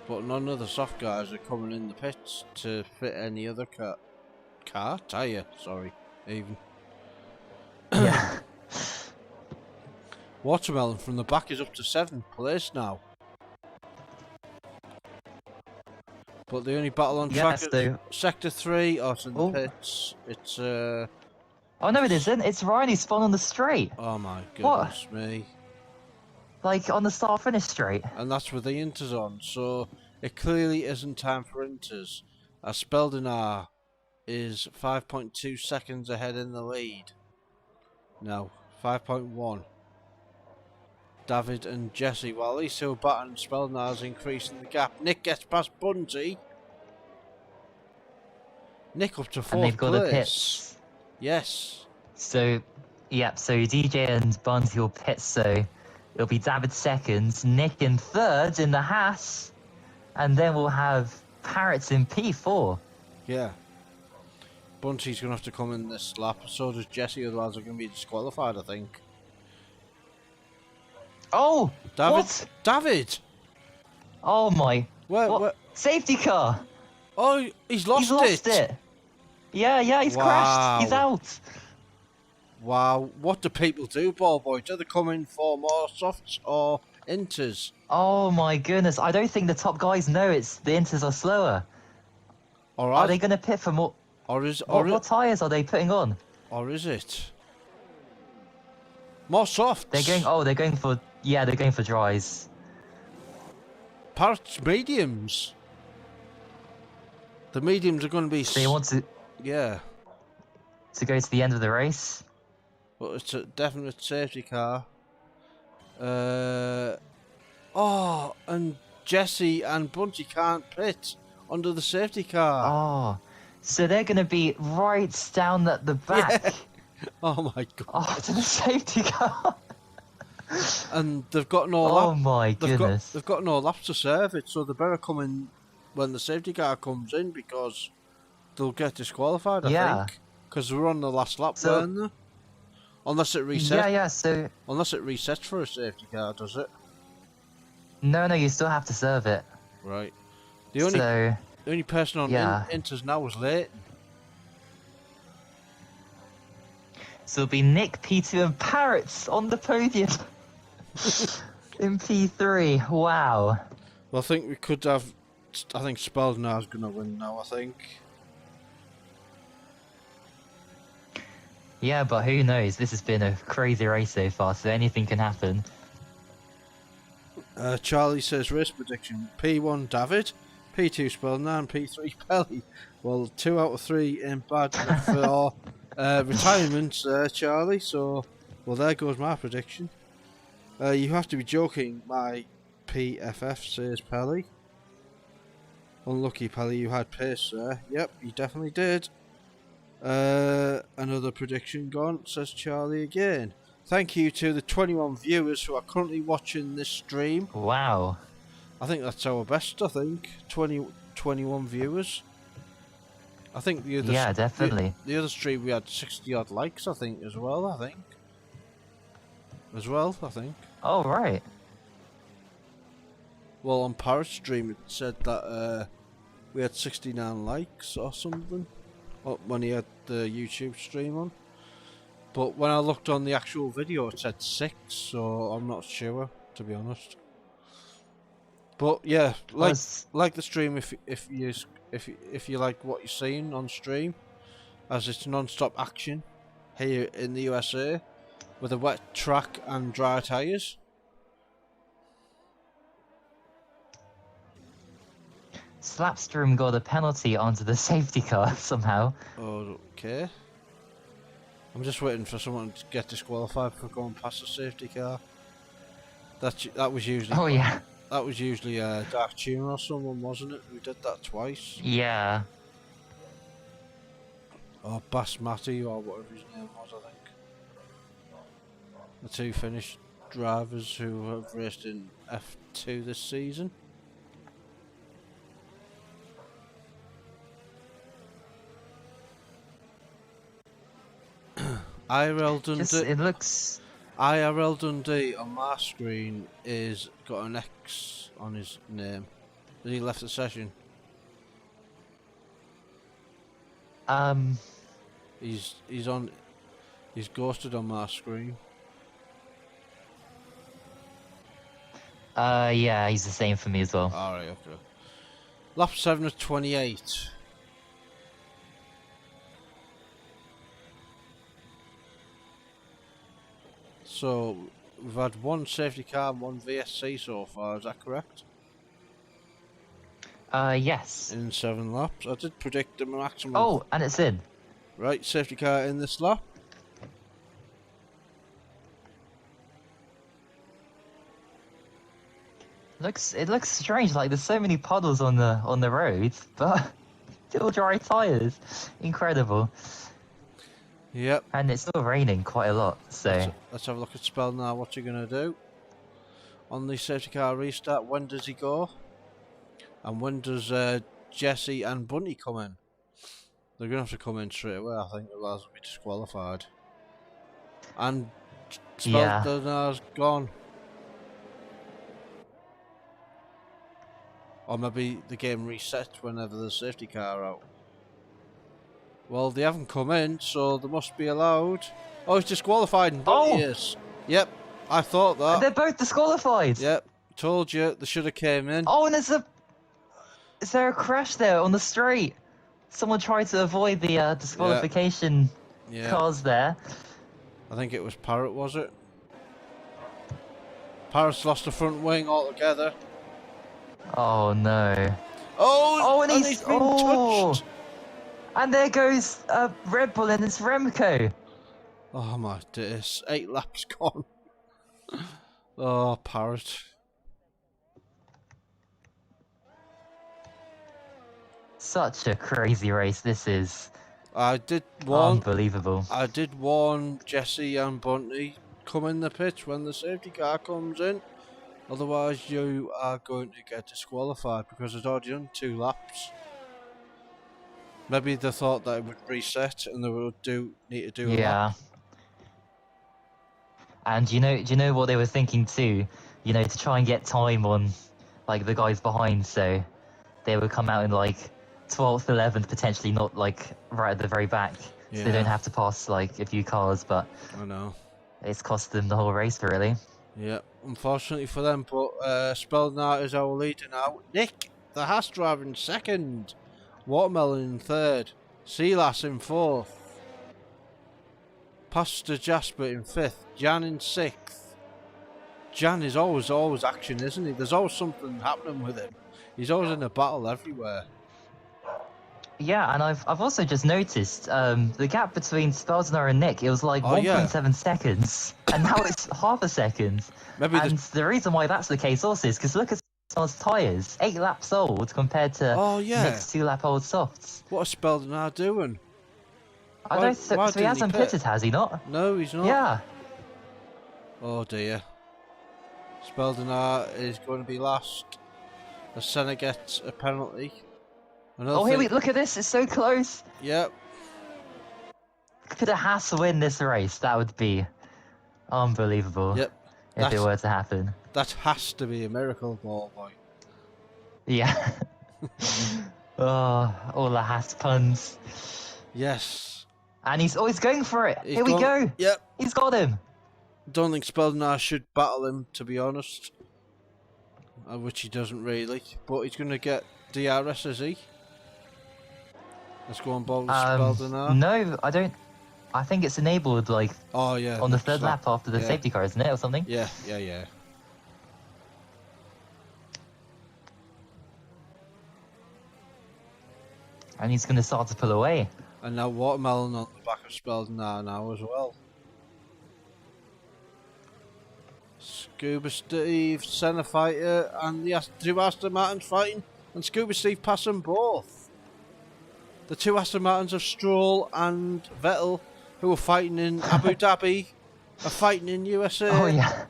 But none of the soft guys are coming in the pits to fit any other tyre. Sorry, even. Yeah. Watermelon from the back is up to 7th place now. But the only battle on track Yes, is though. Sector 3 out in the Oh. pits. It's Oh no, it isn't. It's Ryan who's spun on the straight. oh my What? goodness me. Like on the start finish straight. And that's with the Inters on, so it clearly isn't time for Inters. As Speldenar is 5.2 seconds ahead in the lead. No, 5.1. David and Jesse, while these two are battling, Speldenar's increasing the gap. Nick gets past Bunty. Nick up to 4th And they've got the place. pits. Yes. So, yeah, so DJ and Bunty will pit, so it'll be David second, Nick in third in the Haas, and then we'll have Parrots in P4. Yeah. Bunty's going to have to come in this lap, so does Jesse, otherwise they're going to be disqualified, I think. Oh! David! What? David! Oh my... Where? What? Safety car! Oh, he's lost it! Yeah, he's crashed. He's out. Wow, what do people do, ball boy? Do they come in for more softs or inters? Oh my goodness, I don't think the top guys know it's the Inters are slower. Or Are they going to pit for more... What tyres are they putting on? Or is it? More softs. They're going for... Yeah, they're going for dries. Parrots mediums. The mediums are going to be... So they want to... Yeah. To go to the end of the race? But it's a definite safety car. Oh, and Jesse and Bunty can't pit under the safety car. Oh, so they're going to be right down at the back. Yeah. Oh my god. Oh, to the safety car. And they've got no Oh lap. my goodness. They've got no laps to serve it, so they better come in when the safety car comes in because they'll get disqualified, I think. Because we're on the last lap, weren't they? Unless it resets. Yeah, so... Unless it resets for a safety car, does it? No, you still have to serve it. Right. The only person on Inters now was Leighton. So it'll be Nick, P2 and Parrots on the podium. In P3, wow. Well, I think we could have... I think Speldenar's going to win now, I think. Yeah, but who knows? This has been a crazy race so far, so anything can happen. Charlie says race prediction: P1 David, P2 Speldenar, and P3 Pelly. Well, 2 out of 3 in bad for retirements, Charlie. So, well, there goes my prediction. You have to be joking, my PFF, says Pelly. Unlucky, Pelly, you had pace there. Yep, you definitely did. Another prediction gone, says Charlie again. Thank you to the 21 viewers who are currently watching this stream. Wow. I think that's our best, I think. 21 viewers. I think the other... Yeah, definitely. The other stream we had 60 odd likes, I think, as well, I think. Oh, right. Well, on Parrot stream it said that we had 69 likes or something. When he had the YouTube stream on. But when I looked on the actual video it said 6, so I'm not sure, to be honest. But yeah, like the stream if you like what you're seeing on stream, as it's non-stop action here in the USA with a wet track and dry tyres. Slapstream got a penalty onto the safety car somehow. Okay. I'm just waiting for someone to get disqualified for going past the safety car. That was usually... Oh, yeah. That was usually Dark Tune or someone, wasn't it? We did that twice. Yeah. Or Basmati or whatever his name was, I think. The 2 Finnish drivers who have raced in F2 this season. IRL Just Dundee. it looks. IRL Dundee on my screen is got an X on his name. Has he left the session? He's on. He's ghosted on my screen. Yeah, he's the same for me as well. Alright, okay. Lap 7 of 28. So, we've had one safety car and one VSC so far, is that correct? Yes. In 7 laps. I did predict the maximum. Oh, and it's in. Right, safety car in this lap. It looks strange. Like there's so many puddles on the road, but still dry tires. Incredible. Yep. And it's still raining quite a lot. So Let's have a look at Spell now. What's he going to do? On the safety car restart, when does he go? And when does Jesse and Bunty come in? They're going to have to come in straight away, I think, otherwise they'll be disqualified. And Speldonar's gone. Or maybe the game resets whenever the safety car out. Well, they haven't come in, so they must be allowed. Oh, he's disqualified and Bunty is. Yep, I thought that. they're both disqualified. Yep, told you, they should have came in. Oh, and is there a crash there on the straight? Someone tried to avoid the disqualification cars there. I think it was Parrot, was it? Parrot's lost the front wing altogether. Oh no. Oh, and he's been touched. And there goes Red Bull and it's Remco. Oh my days, 8 laps gone. Oh, Parrot. Such a crazy race this is. I did warn. Unbelievable. I did warn Jesse and Bunty, come in the pit when the safety car comes in. Otherwise, you are going to get disqualified because it's already done 2 laps. Maybe they thought that it would reset and they would need to do a lap. And do you know what they were thinking too? You know, to try and get time on like the guys behind, so they would come out in like 12th, 11th, potentially not like right at the very back. So they don't have to pass like a few cars, but I know. It's cost them the whole race really. Yeah, unfortunately for them, but Speldnar is our leader now. Nick, the Haas driver in 2nd. Watermelon in 3rd. Silas in 4th. Pastor Jasper in 5th. Jan in 6th. Jan is always action, isn't he? There's always something happening with him. He's always in a battle everywhere. Yeah, and I've also just noticed the gap between Speldnar and Nick, it was like 1.7 seconds, and now it's half a second. Maybe and the reason why that's the case also is because look at Speldnar's tyres, 8 laps old compared to Nick's 2-lap-old softs. What is Speldnar doing? I don't think so. He hasn't pitted, has he not? No, he's not. Yeah. Oh dear. Speldnar is going to be last. As Senna gets a penalty. Here we look at this, it's so close. Yep. Could a Haas win this race? That would be unbelievable. Yep. If it were to happen. That has to be a miracle, ball boy. Yeah. Oh, all the Haas puns. Yes. And he's going for it. Here we go. Yep. He's got him. Don't think Speldnar should battle him, to be honest. Which he doesn't really. But he's going to get DRS, is he? Let's go on board with Speldnar. No, I don't. I think it's enabled, like, on the 3rd lap after the safety car, isn't it, or something? Yeah. And he's going to start to pull away. And now Watermelon on the back of Speldnar now as well. Scuba Steve, Senna fighter, and the 2 Aston Martins fighting, and Scuba Steve pass them both. The 2 Aston Martins of Stroll and Vettel, who are fighting in Abu Dhabi, are fighting in USA. Oh yeah.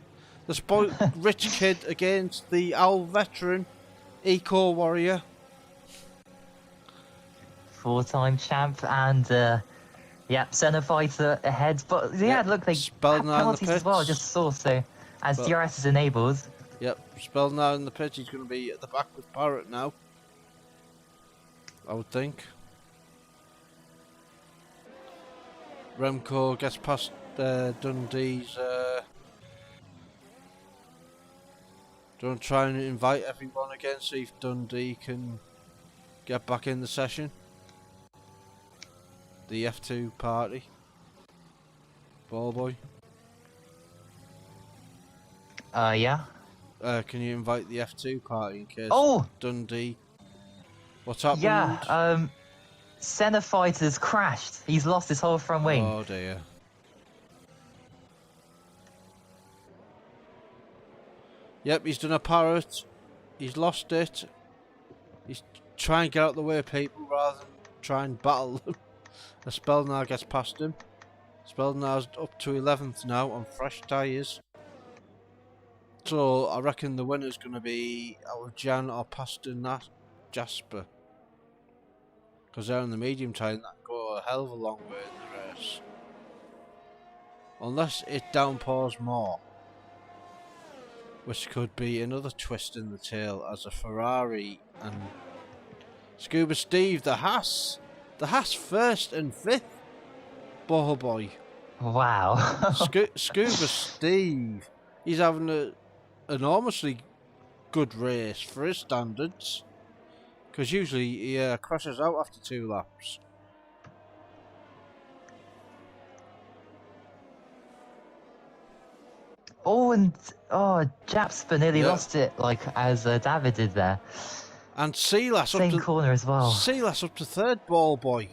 The spoiled rich kid against the owl veteran, Eco Warrior. 4-time champ and Yeah, centre fighter ahead, but yeah, Yep, look, they Spelled have now in the penalties as well. I pits. just saw, so as But DRS is enabled. yep, Spelled now in the pitch. He's going to be at the back with Parrot now, I would think. Remco gets past Dundee's. Don't try and invite everyone again, see if Dundee can get back in the session. The F2 party. Ball boy. Yeah. Can you invite the F2 party in case Dundee? What's happened? Yeah. Centre fighter's crashed. He's lost his whole front wing. Oh dear. Yep, he's done a Parrot. He's lost it. He's trying to get out of the way of people rather than try and battle them. Spellnar gets past him. Spellnar's up to 11th now on fresh tyres. So I reckon the winner's going to be either Jan or Pastor Jasper. Because they're in the medium tyre and that go a hell of a long way in the race. Unless it downpours more. Which could be another twist in the tail as a Ferrari and Scuba Steve, the Haas first and fifth. Oh boy. Wow. Scuba Steve, he's having an enormously good race for his standards. Because usually he crashes out after 2 laps. Oh, and Japsper nearly lost it, like as David did there. And Silas Same up to corner as well. Silas up to 3rd, ball boy.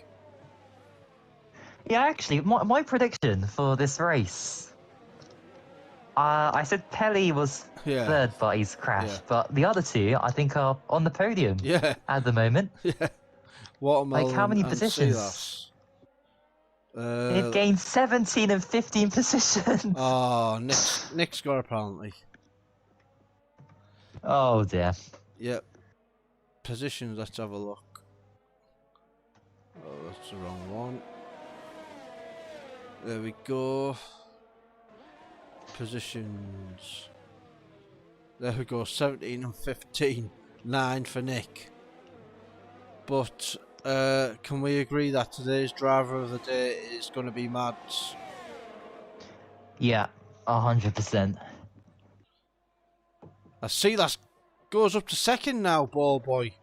Yeah, actually, my prediction for this race. I said Pelly was 3rd, but he's crashed. Yeah. But the other 2, I think, are on the podium. Yeah. At the moment. Yeah. Watermelon like how many and positions? Silas. They've gained 17 and 15 positions. Oh, Nick's got apparently. Oh dear. Yep. Positions, let's have a look. Oh, that's the wrong one. There we go. Positions. There we go, 17 and 15. 9 for Nick. But can we agree that today's driver of the day is going to be Mads? Yeah, 100%. I see that goes up to 2nd now, ball boy.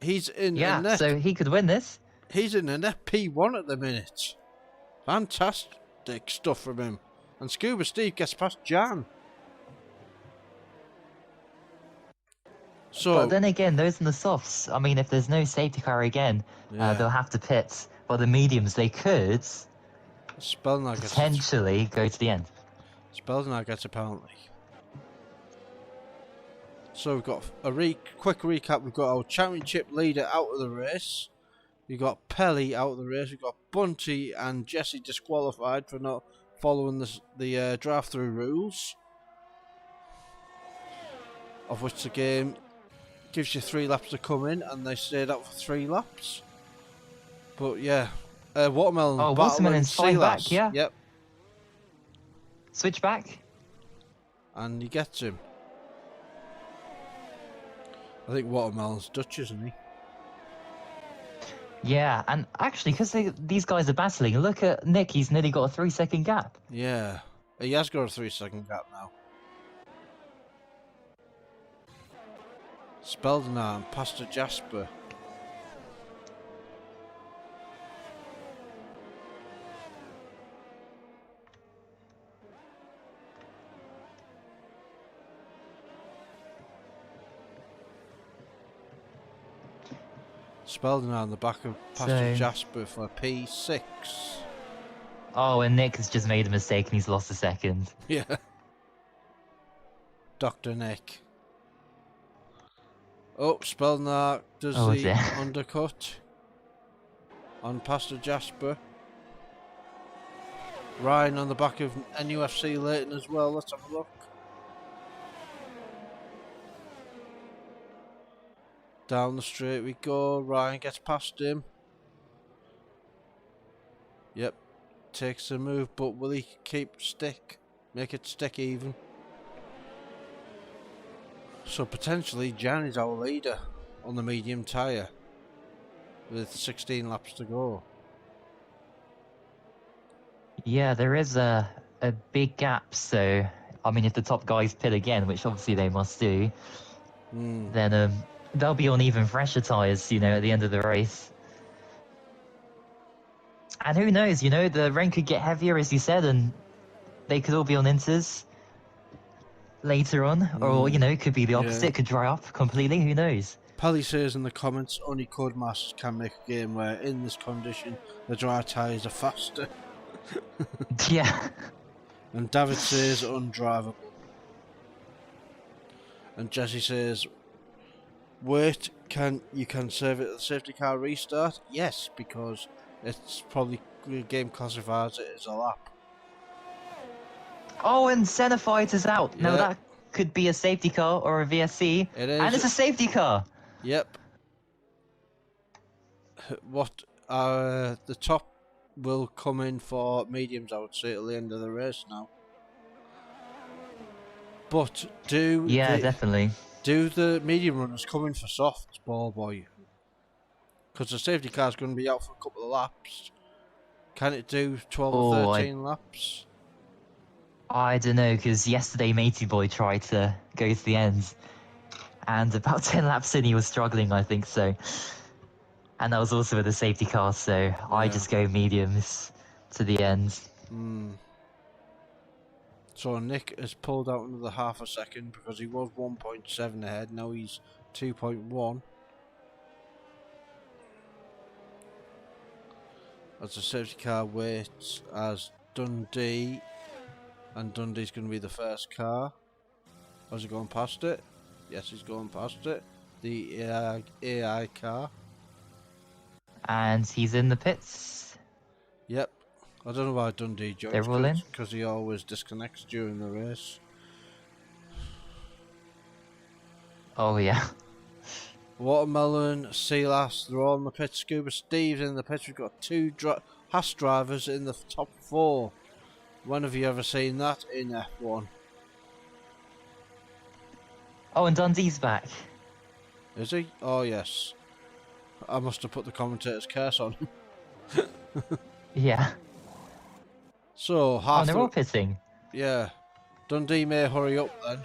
He's in a net. So he could win this. He's in an FP1 at the minute. Fantastic stuff from him. And Scuba Steve gets past Jan. So, but then again, those in the softs, I mean, if there's no safety car again, they'll have to pit. But the mediums, they could potentially go to the end. Spellnar gets apparently. So we've got a quick recap. We've got our championship leader out of the race. We've got Pelly out of the race. We've got Bunty and Jesse disqualified for not following the drive-through rules. Of which the game gives you 3 laps to come in, and they stayed out for 3 laps. But yeah, Watermelon. Oh, Watermelon's flying back, yeah. Yep. Switch back. And he gets him. I think Watermelon's Dutch, isn't he? Yeah, and actually, because these guys are battling, look at Nick, he's nearly got a 3-second gap. Yeah, he has got a 3-second gap now. Speldenar and Pastor Jasper. Speldenar on the back of Pastor Jasper for P6. Oh, and Nick has just made a mistake and he's lost a second. Yeah. Dr. Nick. Oh, Spellnar does the undercut on Pastor Jasper. Ryan on the back of NUFC Leighton as well. Let's have a look. Down the straight we go. Ryan gets past him. Yep, takes a move, but will he keep stick? Make it stick even? So potentially Jan is our leader on the medium tyre with 16 laps to go. Yeah, there is a big gap. So, I mean, if the top guys pit again, which obviously they must do, then they'll be on even fresher tyres, you know, at the end of the race. And who knows, you know, the rain could get heavier, as you said, and they could all be on inters later on. Or, you know, it could be the opposite, Yeah. it could dry up completely, who knows? Paddy says in the comments, only Codemasters can make a game where, in this condition, the dry tyres are faster. Yeah. And David says undrivable. And Jesse says, wait, you can save it at the safety car restart? Yes, because it's probably the game classifies it as a lap. Oh, and Xenophyte is out. Yep. Now that could be a safety car or a VSC. It is. And it's a safety car. Yep. What the top will come in for mediums, I would say, at the end of the race now. But Definitely. Do the medium runners come in for softs, ball boy? Because the safety car's going to be out for a couple of laps. Can it do 12 or 13 laps? I don't know, because yesterday Matey Boy tried to go to the end. And about 10 laps in, he was struggling, I think so. And that was also with the safety car, so I just go mediums to the end. So Nick has pulled out another half a second because he was 1.7 ahead. Now he's 2.1. As the safety car waits as Dundee, and Dundee's going to be the first car. Has he gone past it? Yes, he's going past it. The AI car. And he's in the pits. Yep. I don't know why Dundee joins. They're all in? Because he always disconnects during the race. Oh, yeah. Watermelon, Sealas, they're all in the pit. Scuba Steve's in the pit. We've got two Haas drivers in the top 4. When have you ever seen that in F1? Oh, and Dundee's back. Is he? Oh, yes. I must have put the commentator's curse on him. Yeah. So, Oh, they're all pitting. Yeah. Dundee may hurry up then.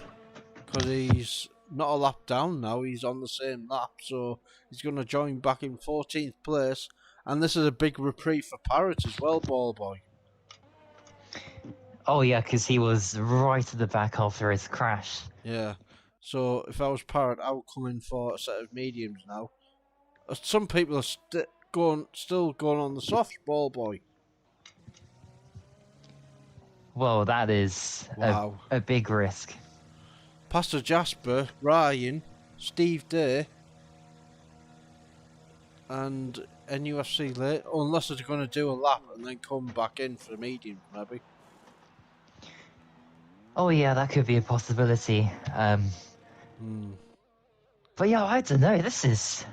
Because he's not a lap down now. He's on the same lap. So, he's going to join back in 14th place. And this is a big reprieve for Parrot as well, ball boy. Oh, yeah, because he was right at the back after his crash. Yeah. So, if I was Parrot, I would come in for a set of mediums now. Some people are still going on the soft, ball boy. Well, that is a big risk. Pastor Jasper, Ryan, Steve Day, and NUFC late. Unless they're going to do a lap and then come back in for the medium, maybe. Oh, yeah, that could be a possibility. But yeah, I don't know. This is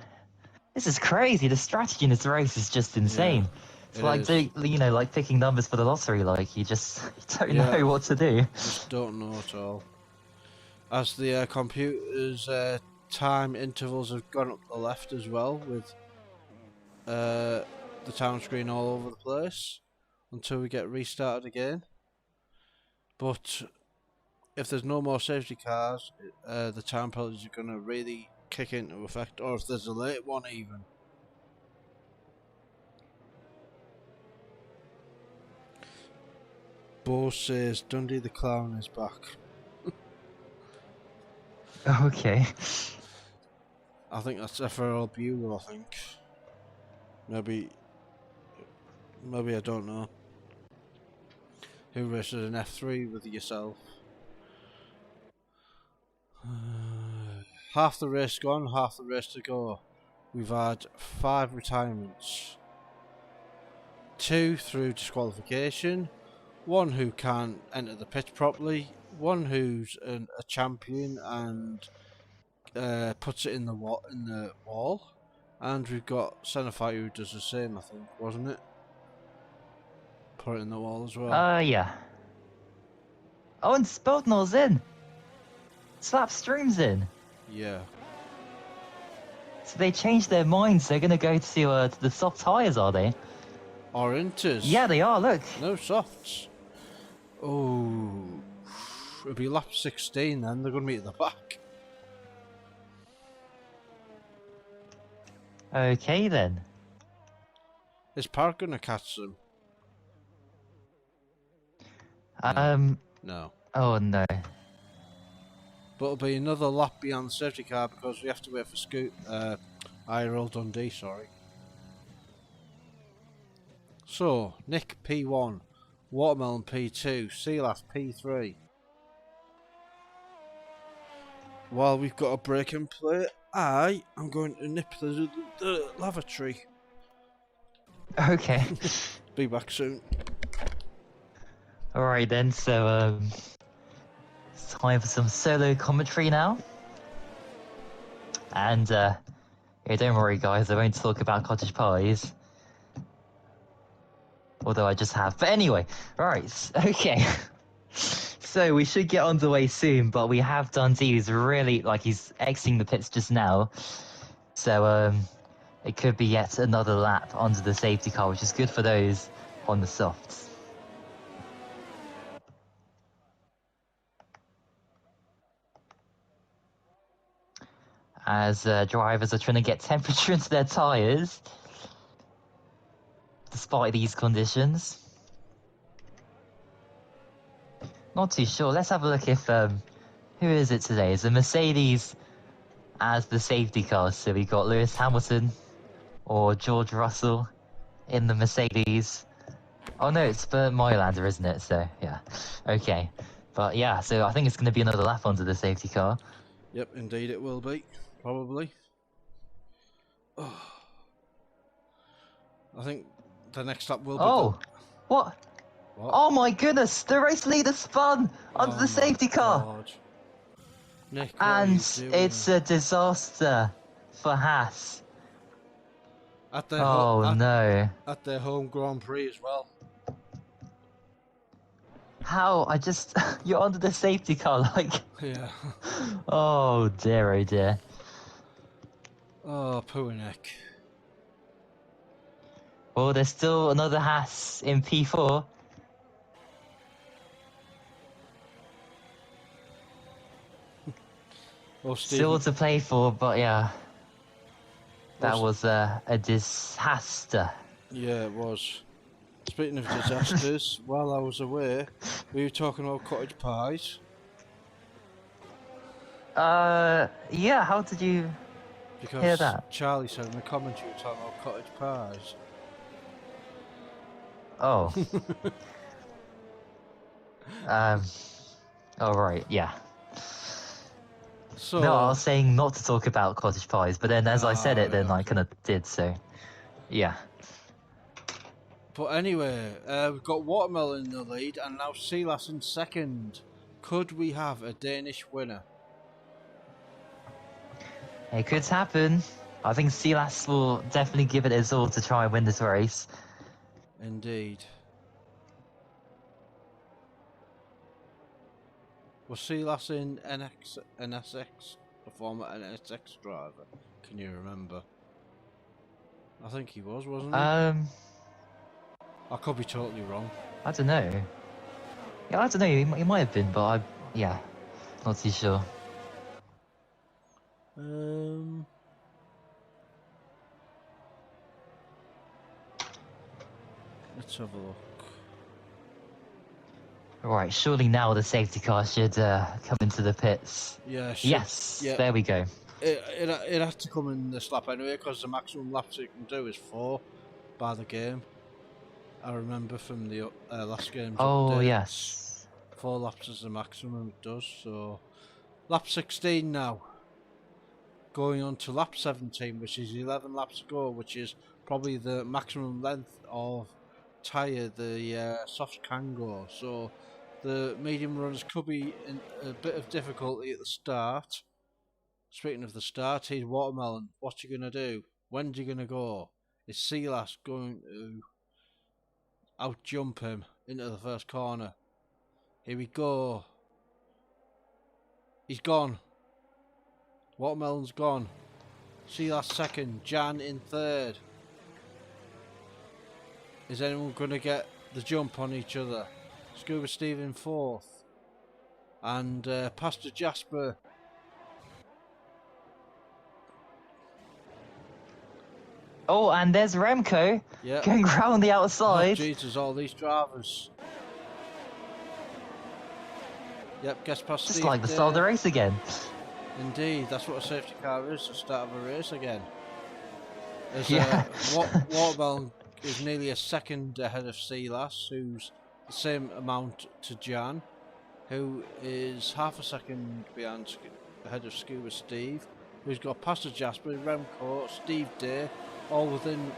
crazy. The strategy in this race is just insane. It's like like picking numbers for the lottery. Like you don't know what to do. Just don't know at all. As the computer's time intervals have gone up the left as well, with the town screen all over the place until we get restarted again. But if there's no more safety cars, the time penalties are going to really kick into effect, or if there's a late one even. Bo says Dundee the Clown is back. Okay. I think that's FRL Bueller, I think. Maybe I don't know. Who races an F3 with yourself? Half the race gone, half the race to go. We've had 5 retirements. 2 through disqualification. 1 who can't enter the pit properly. 1 who's a champion and puts it in the wall. And we've got Xenophyte who does the same, I think, wasn't it? put it in the wall as well. Yeah. Oh, and Spodnall's in. Slapstream's in. Yeah. So they changed their minds. They're gonna go to the soft tires, are they? Or Inters. Yeah, they are. Look. No softs. Oh. It'll be lap 16 then. They're going to be at the back. Okay then. Is Park going to catch them? No. Oh no. But it'll be another lap beyond the safety car because we have to wait for IRL Dundee, sorry. So, Nick P1, Watermelon P2, Sealas P3. While we've got a break in play, I am going to nip the lavatory. Okay. Be back soon. Alright then, so it's time for some solo commentary now. And yeah, don't worry guys, I won't talk about cottage pies. Although I just have. But anyway, alright, okay. So we should get underway soon, but we have Dundee who's really, like, he's exiting the pits just now. So it could be yet another lap under the safety car, which is good for those on the softs. As drivers are trying to get temperature into their tyres, despite these conditions. Not too sure. Let's have a look if who is it today? Is it Mercedes as the safety car? So we got Lewis Hamilton or George Russell in the Mercedes. Oh no, it's Bert Moylander, isn't it? So yeah, okay. But yeah, so I think it's going to be another lap onto the safety car. Yep, indeed it will be. Probably. Oh. I think the next lap will be. Oh, what? What? Oh my goodness, the race leader spun onto the safety car. God. Nick, And it's a disaster for Haas. At their no. At their home Grand Prix as well. How? You're under the safety car, like... Yeah. Oh dear, oh dear. Oh, poor Nick. Well, there's still another Haas in P4. Well, Still to play for, but yeah. That was a disaster. Yeah, it was. Speaking of disasters, while I was away, we were talking about cottage pies. Yeah, how did you hear that? Charlie said in the comments you were talking about cottage pies. Oh. Oh right, yeah. So, No, I was saying not to talk about cottage pies, but then as I said it, then I kind of did, so... Yeah. But anyway, we've got Watermelon in the lead and now Sealas in second. Could we have a Danish winner? It could happen. I think Sealas will definitely give it his all to try and win this race. Indeed. Was Sealas in NSX, a former NSX driver? Can you remember? I think he was, wasn't he? I could be totally wrong. I don't know. Yeah, I don't know. He might have been, but yeah, not too sure. Let's have a look. Right, surely now the safety car should come into the pits. Yeah. Yes, yeah. There we go. It has to come in this lap anyway, because the maximum laps it can do is 4 by the game. I remember from the last game's Oh, updates, yes. 4 laps is the maximum it does, so... Lap 16 now. Going on to lap 17, which is 11 laps to go, which is probably the maximum length of tyre the softs can go. So the medium runners could be in a bit of difficulty at the start. Speaking of the start, here's Watermelon. What's he going to do? When's he going to go? Is Sealas going to out jump him into the first corner. Here we go. He's gone. Watermelon's gone. Silas second. Jan in third. Is anyone going to get the jump on each other? Scuba Steve in fourth. And Pastor Jasper. Oh, and there's Remco going round the outside. Oh, Jesus, all these drivers. Yep, gets past Just Steve like the start of the race again. Indeed, that's what a safety car is, the start of a race again. As, Yeah. Watermelon is nearly a second ahead of Silas, who's the same amount to Jan, who is half a second behind ahead of Scuba Steve, who's got Pastor Jasper, Remco, Steve Day, all within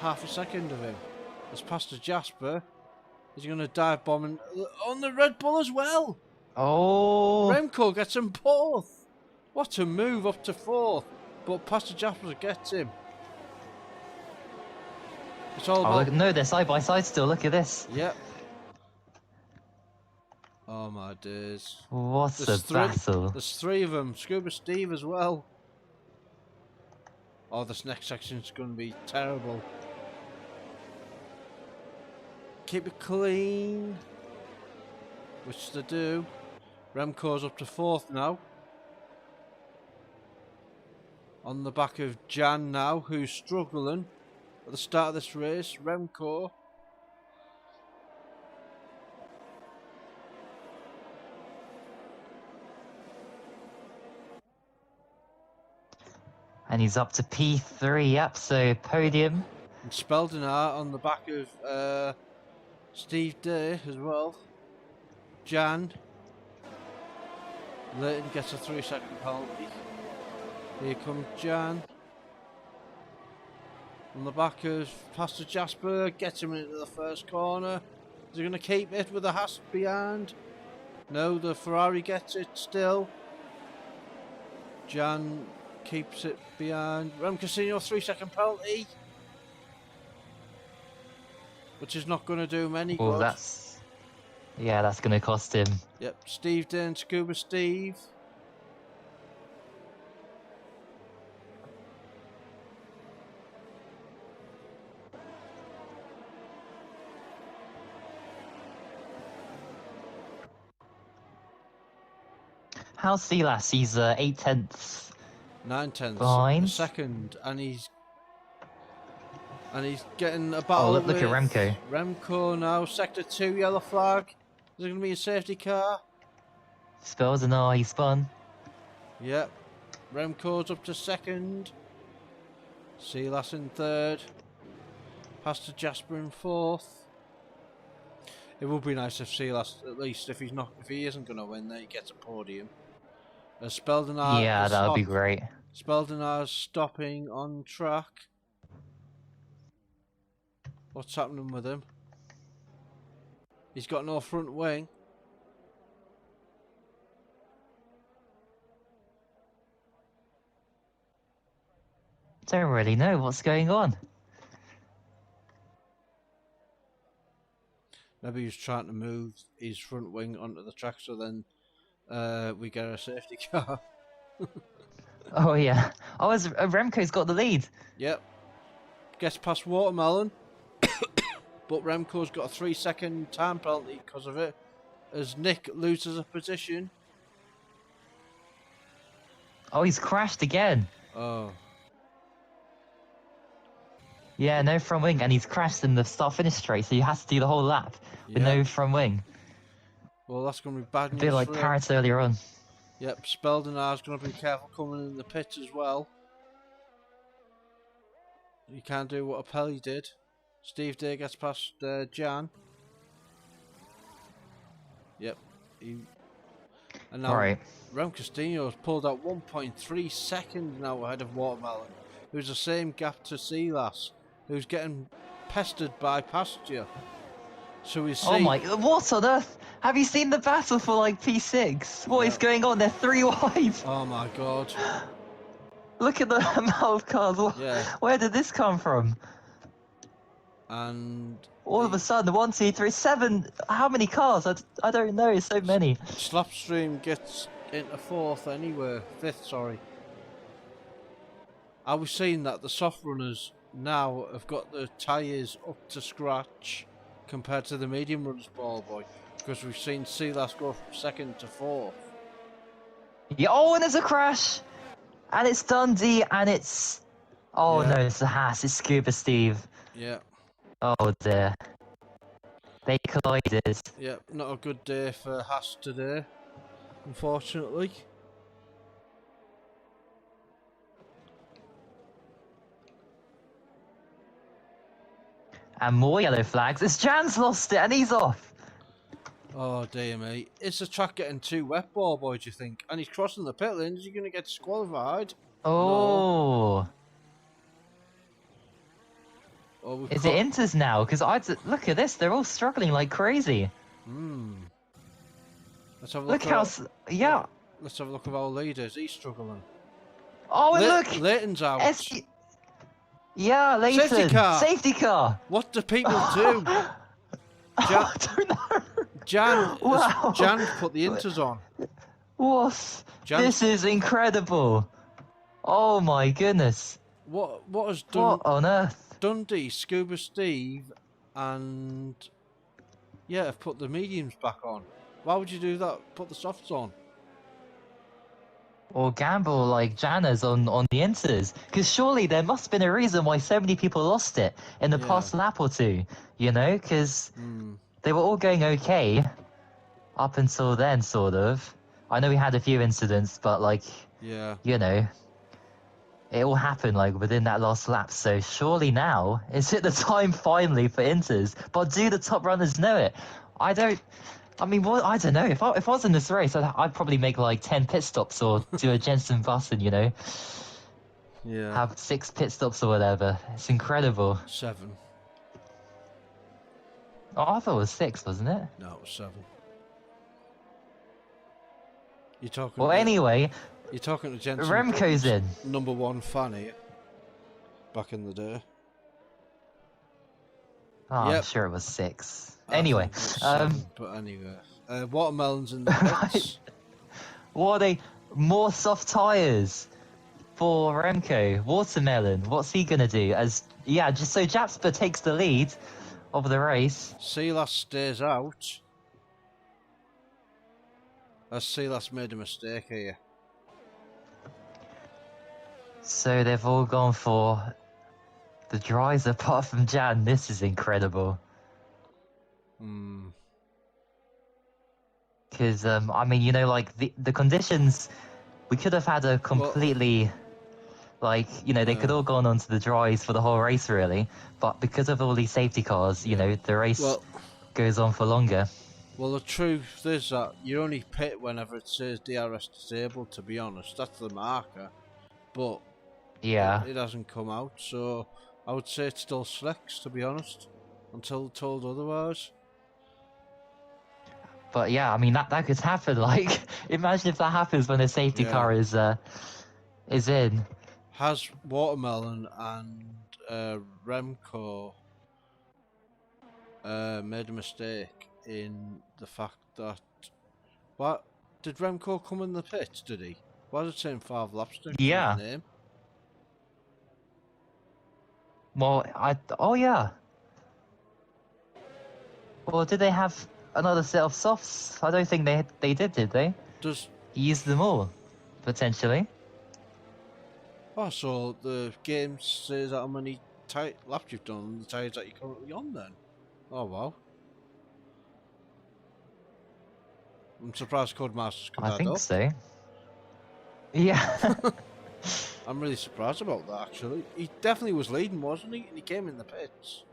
half a second of him. As Pastor Jasper is going to dive bomb on the Red Bull as well. Oh. Remco gets them both. What a move up to fourth. But Pastor Jasper gets him. It's all about... look, no, they're side by side still. Look at this. Yep. Oh my days. What a battle. There's three of them. Scuba Steve as well. Oh, this next section's going to be terrible. Keep it clean. Which they do. Remco's up to fourth now. On the back of Jan now, who's struggling at the start of this race. Remco. And he's up to P3, yep, so podium. And Speldenar on the back of Steve Day as well. Jan. Leighton gets a 3-second penalty. Here comes Jan. On the back of Pastor Jasper, gets him into the first corner. Is he going to keep it with the Haas behind? No, the Ferrari gets it still. Jan keeps it behind. Ram Casino 3-second penalty. Which is not going to do him any good. that's going to cost him. Yep, Steve Dane, Scuba Steve. How's Silas? He's 8/10. 9/10 behind. second, and he's getting a battle. Oh, look at Remco. Remco now, sector 2, yellow flag. Is it going to be a safety car? Speldenar, he spun. Yep. Remco's up to second. Silas in third. Pastor Jasper in fourth. It would be nice if Silas, at least if he isn't going to win, then he gets a podium. Speldenar. Yeah, that would be great. Speldenar's stopping on track. What's happening with him? He's got no front wing. Don't really know what's going on. Maybe he's trying to move his front wing onto the track so then we get a safety car. Oh yeah. Oh, Remco's got the lead. Yep. Gets past Watermelon. But Remco's got a 3-second time penalty because of it. As Nick loses a position. Oh, he's crashed again. Oh. Yeah, no front wing, and he's crashed in the start-finish straight, so he has to do the whole lap with no front wing. Well, that's going to be bad A news. bit like Parrots earlier on. Yep, Speldenar's going to be careful coming in the pits as well. He can't do what Apelli did. Steve Day gets past Jan. Yep. And now Right. Rem Castillo's pulled out 1.3 seconds now ahead of Watermelon, who's the same gap to Silas, who's getting pestered by Pasture. So we see... Oh my, what on earth? Have you seen the battle for like P6? What is going on? They're 3 wide. Oh my god. Look at the amount of cars. Yeah. Where did this come from? And All of a sudden, 1, 2, 3, 7. How many cars? I don't know. So many. Slapstream gets into 4th anyway. 5th, sorry. I was saying that the soft runners now have got the tyres up to scratch compared to the medium runners, ball boy, because we've seen Silas go from 2nd to 4th. Yeah, oh, and there's a crash! And it's Dundee, and it's... Oh Yeah. no, it's the Haas, it's Scuba Steve. Yeah. Oh dear. They collided. Yeah, not a good day for Haas today, unfortunately. And more yellow flags. It's Jan's lost it, and he's off. Oh dear me. Is the track getting too wet, ball boy, do you think? And he's crossing the pit lane, is he going to get disqualified? Oh. No. Oh, Is it Inters now? Because look at this, they're all struggling like crazy. Let's have a Look look. how... Yeah. Let's have a look at our leaders. He's struggling. Oh, and look! Leighton's out. Yeah, Leighton. Safety car. Safety car. What do people do? I don't know. Jan Wow. Jan put the Inters on. What? Jan, This is incredible. Oh my goodness. what has What on earth? Dundee, Scuba Steve, and yeah, have put the mediums back on. Why would you do that? Put the softs on. Or gamble like Jana's on the Inters. Because surely there must have been a reason why so many people lost it in the past lap or two. You know? Because they were all going okay up until then, sort of. I know we had a few incidents, but like, Yeah. you know, it all happened like within that last lap. So surely now is it the time finally for Inters? But do the top runners know it? I don't know. If I was in this race, I'd probably make like 10 pit stops or do a Jensen Button, you know? Yeah. Have 6 pit stops or whatever. It's incredible. 7. Oh, I thought it was 6, wasn't it? No, it was 7. You're talking. Well, anyway, you're talking to Jensen. Remco's in. #1 fan here. Back in the day. Oh, I'm Yep. sure it was 6. I Anyway, think it was 7, but anyway, Watermelon's in the pits. what are they? More soft tires for Remco. Watermelon, what's he gonna do? Just so Jasper takes the lead of the race. Silas stays out. As Silas made a mistake here. So they've all gone for the dries apart from Jan. This is incredible. Because, I mean, you know, like, the conditions, we could have had a completely, like, you know, they could all gone onto the dries for the whole race, really. But because of all these safety cars, you know, the race goes on for longer. Well, the truth is that you only pit whenever it says DRS disabled, to be honest. That's the marker. But yeah, it hasn't come out, so I would say it's still slicks, to be honest, until told otherwise. But yeah, I mean, that could happen. Like, imagine if that happens when a safety car is in. Has Watermelon and Remco made a mistake in the fact that... What? Did Remco come in the pits, did he? Why did it say 5 laps? Yeah. His name? Well, oh yeah. Well, did they have another set of softs? I don't think they did they? He used them all, potentially. Oh, so the game says how many laps you've done and the tyres that you're currently on then? Oh, wow. I'm surprised Codemasters could add I think up. so. Yeah. I'm really surprised about that, actually. He definitely was leading, wasn't he? And he came in the pits.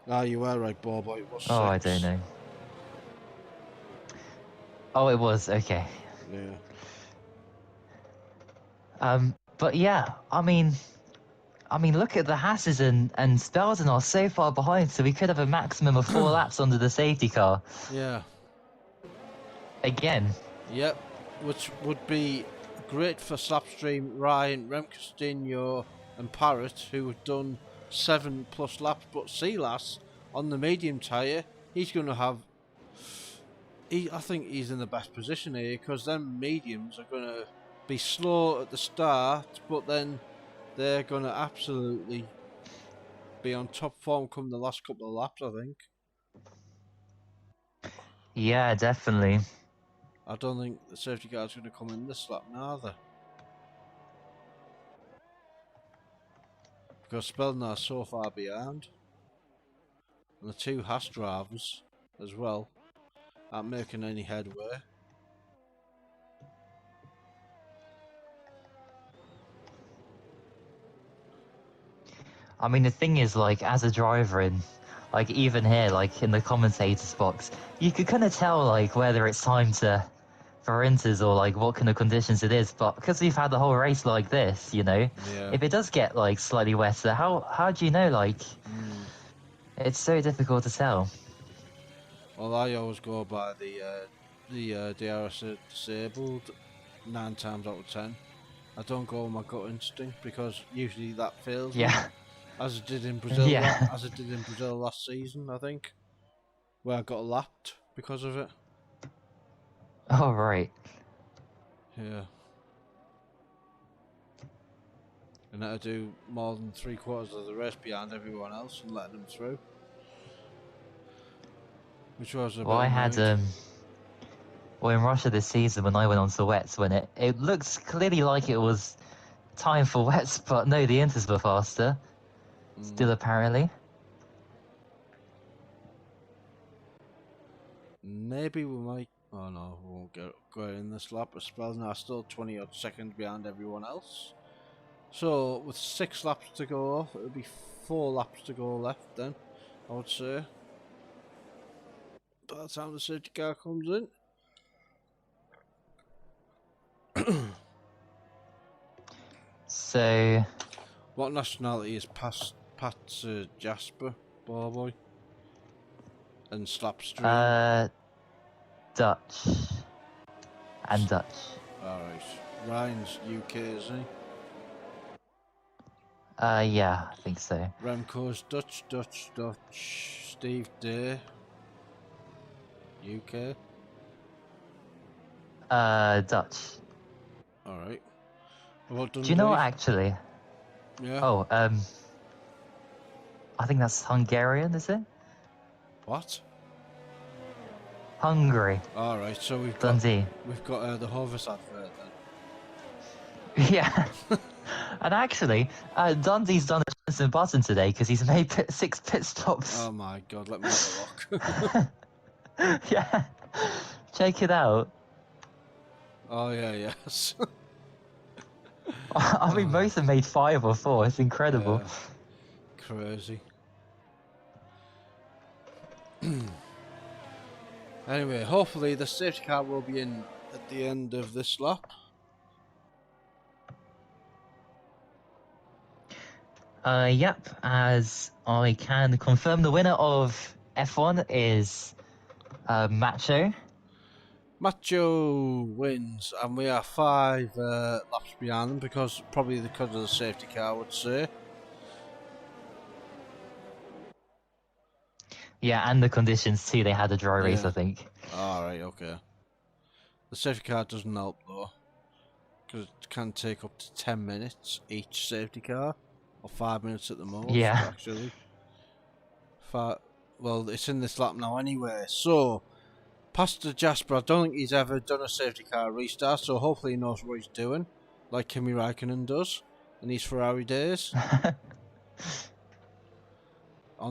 Ah, you were right, Bob. It was 6. Oh, I don't know. Oh, it was, okay. Yeah. But yeah, I mean, look at the Hasses and Spelden are so far behind, so we could have a maximum of 4 laps under the safety car. Yeah. Again. Yep. Which would be great for Slapstream, Ryan, Rem Castillo and Parrot, who have done 7+ laps, but Silas on the medium tyre, he's going to have... I think he's in the best position here, because them mediums are going to be slow at the start, but then they're going to absolutely be on top form come the last couple of laps, I think. Yeah, definitely. I don't think the safety car's going to come in this lap neither. Because Spellner's so far behind. And the two Haas drivers as well aren't making any headway. I mean, the thing is, like, as a driver in, like, even here, like, in the commentator's box, you could kind of tell, like, whether it's time for inters or, like, what kind of conditions it is. But because we've had the whole race like this, you know, Yeah. if it does get, like, slightly wetter, how do you know, like, it's so difficult to tell. Well, I always go by the DRS disabled 9 times out of 10. I don't go with my gut instinct because usually that fails me. Yeah. As it did in Brazil, Yeah. as it did in Brazil last season, I think, where I got lapped because of it. Oh, right. Yeah. And I had to do more than 3/4 of the race behind everyone else and letting them through. Which was a bit Well, I had, annoying. well, in Russia this season, when I went on to wets, when it looks clearly like it was time for wets, but no, the inters were faster. Still, apparently. Maybe we might. Oh no, we won't go in this lap. Spellner still 20 odd seconds behind everyone else. So with 6 laps to go, it'll be 4 laps to go left then, I would say. By the time the safety car comes in. So, What nationality is Pat Jasper, Barboy? And Slapstream? Dutch. And Dutch. Alright. Ryan's UK, isn't Yeah, I think so. he? Remco's Dutch. Steve Day, UK. Dutch. Alright. What Do you know what, actually? Yeah. Oh, I think that's Hungarian, is it? What? Hungary. Alright, so we've Dundee. got the Hovis advert then. Yeah. And actually, Dundee's done a Jensen Button today because he's made 6 pit stops. Oh my god, let me have a look. Yeah. Check it out. Oh yeah, yes. I mean, most have made 5 or 4. It's incredible. Yeah. Crazy. Anyway, hopefully the safety car will be in at the end of this lap. Yep, as I can confirm, the winner of F1 is Macho. Macho wins, and we are 5 laps behind them because of the safety car, I would say. Yeah, and the conditions too. They had a dry race, Yeah. I think. Alright, okay. The safety car doesn't help though, because it can take up to 10 minutes each safety car, or 5 minutes at the most, Yeah. actually. Well, it's in this lap now anyway, so Pastor Jasper, I don't think he's ever done a safety car restart, so hopefully he knows what he's doing, like Kimi Raikkonen does in his Ferrari days.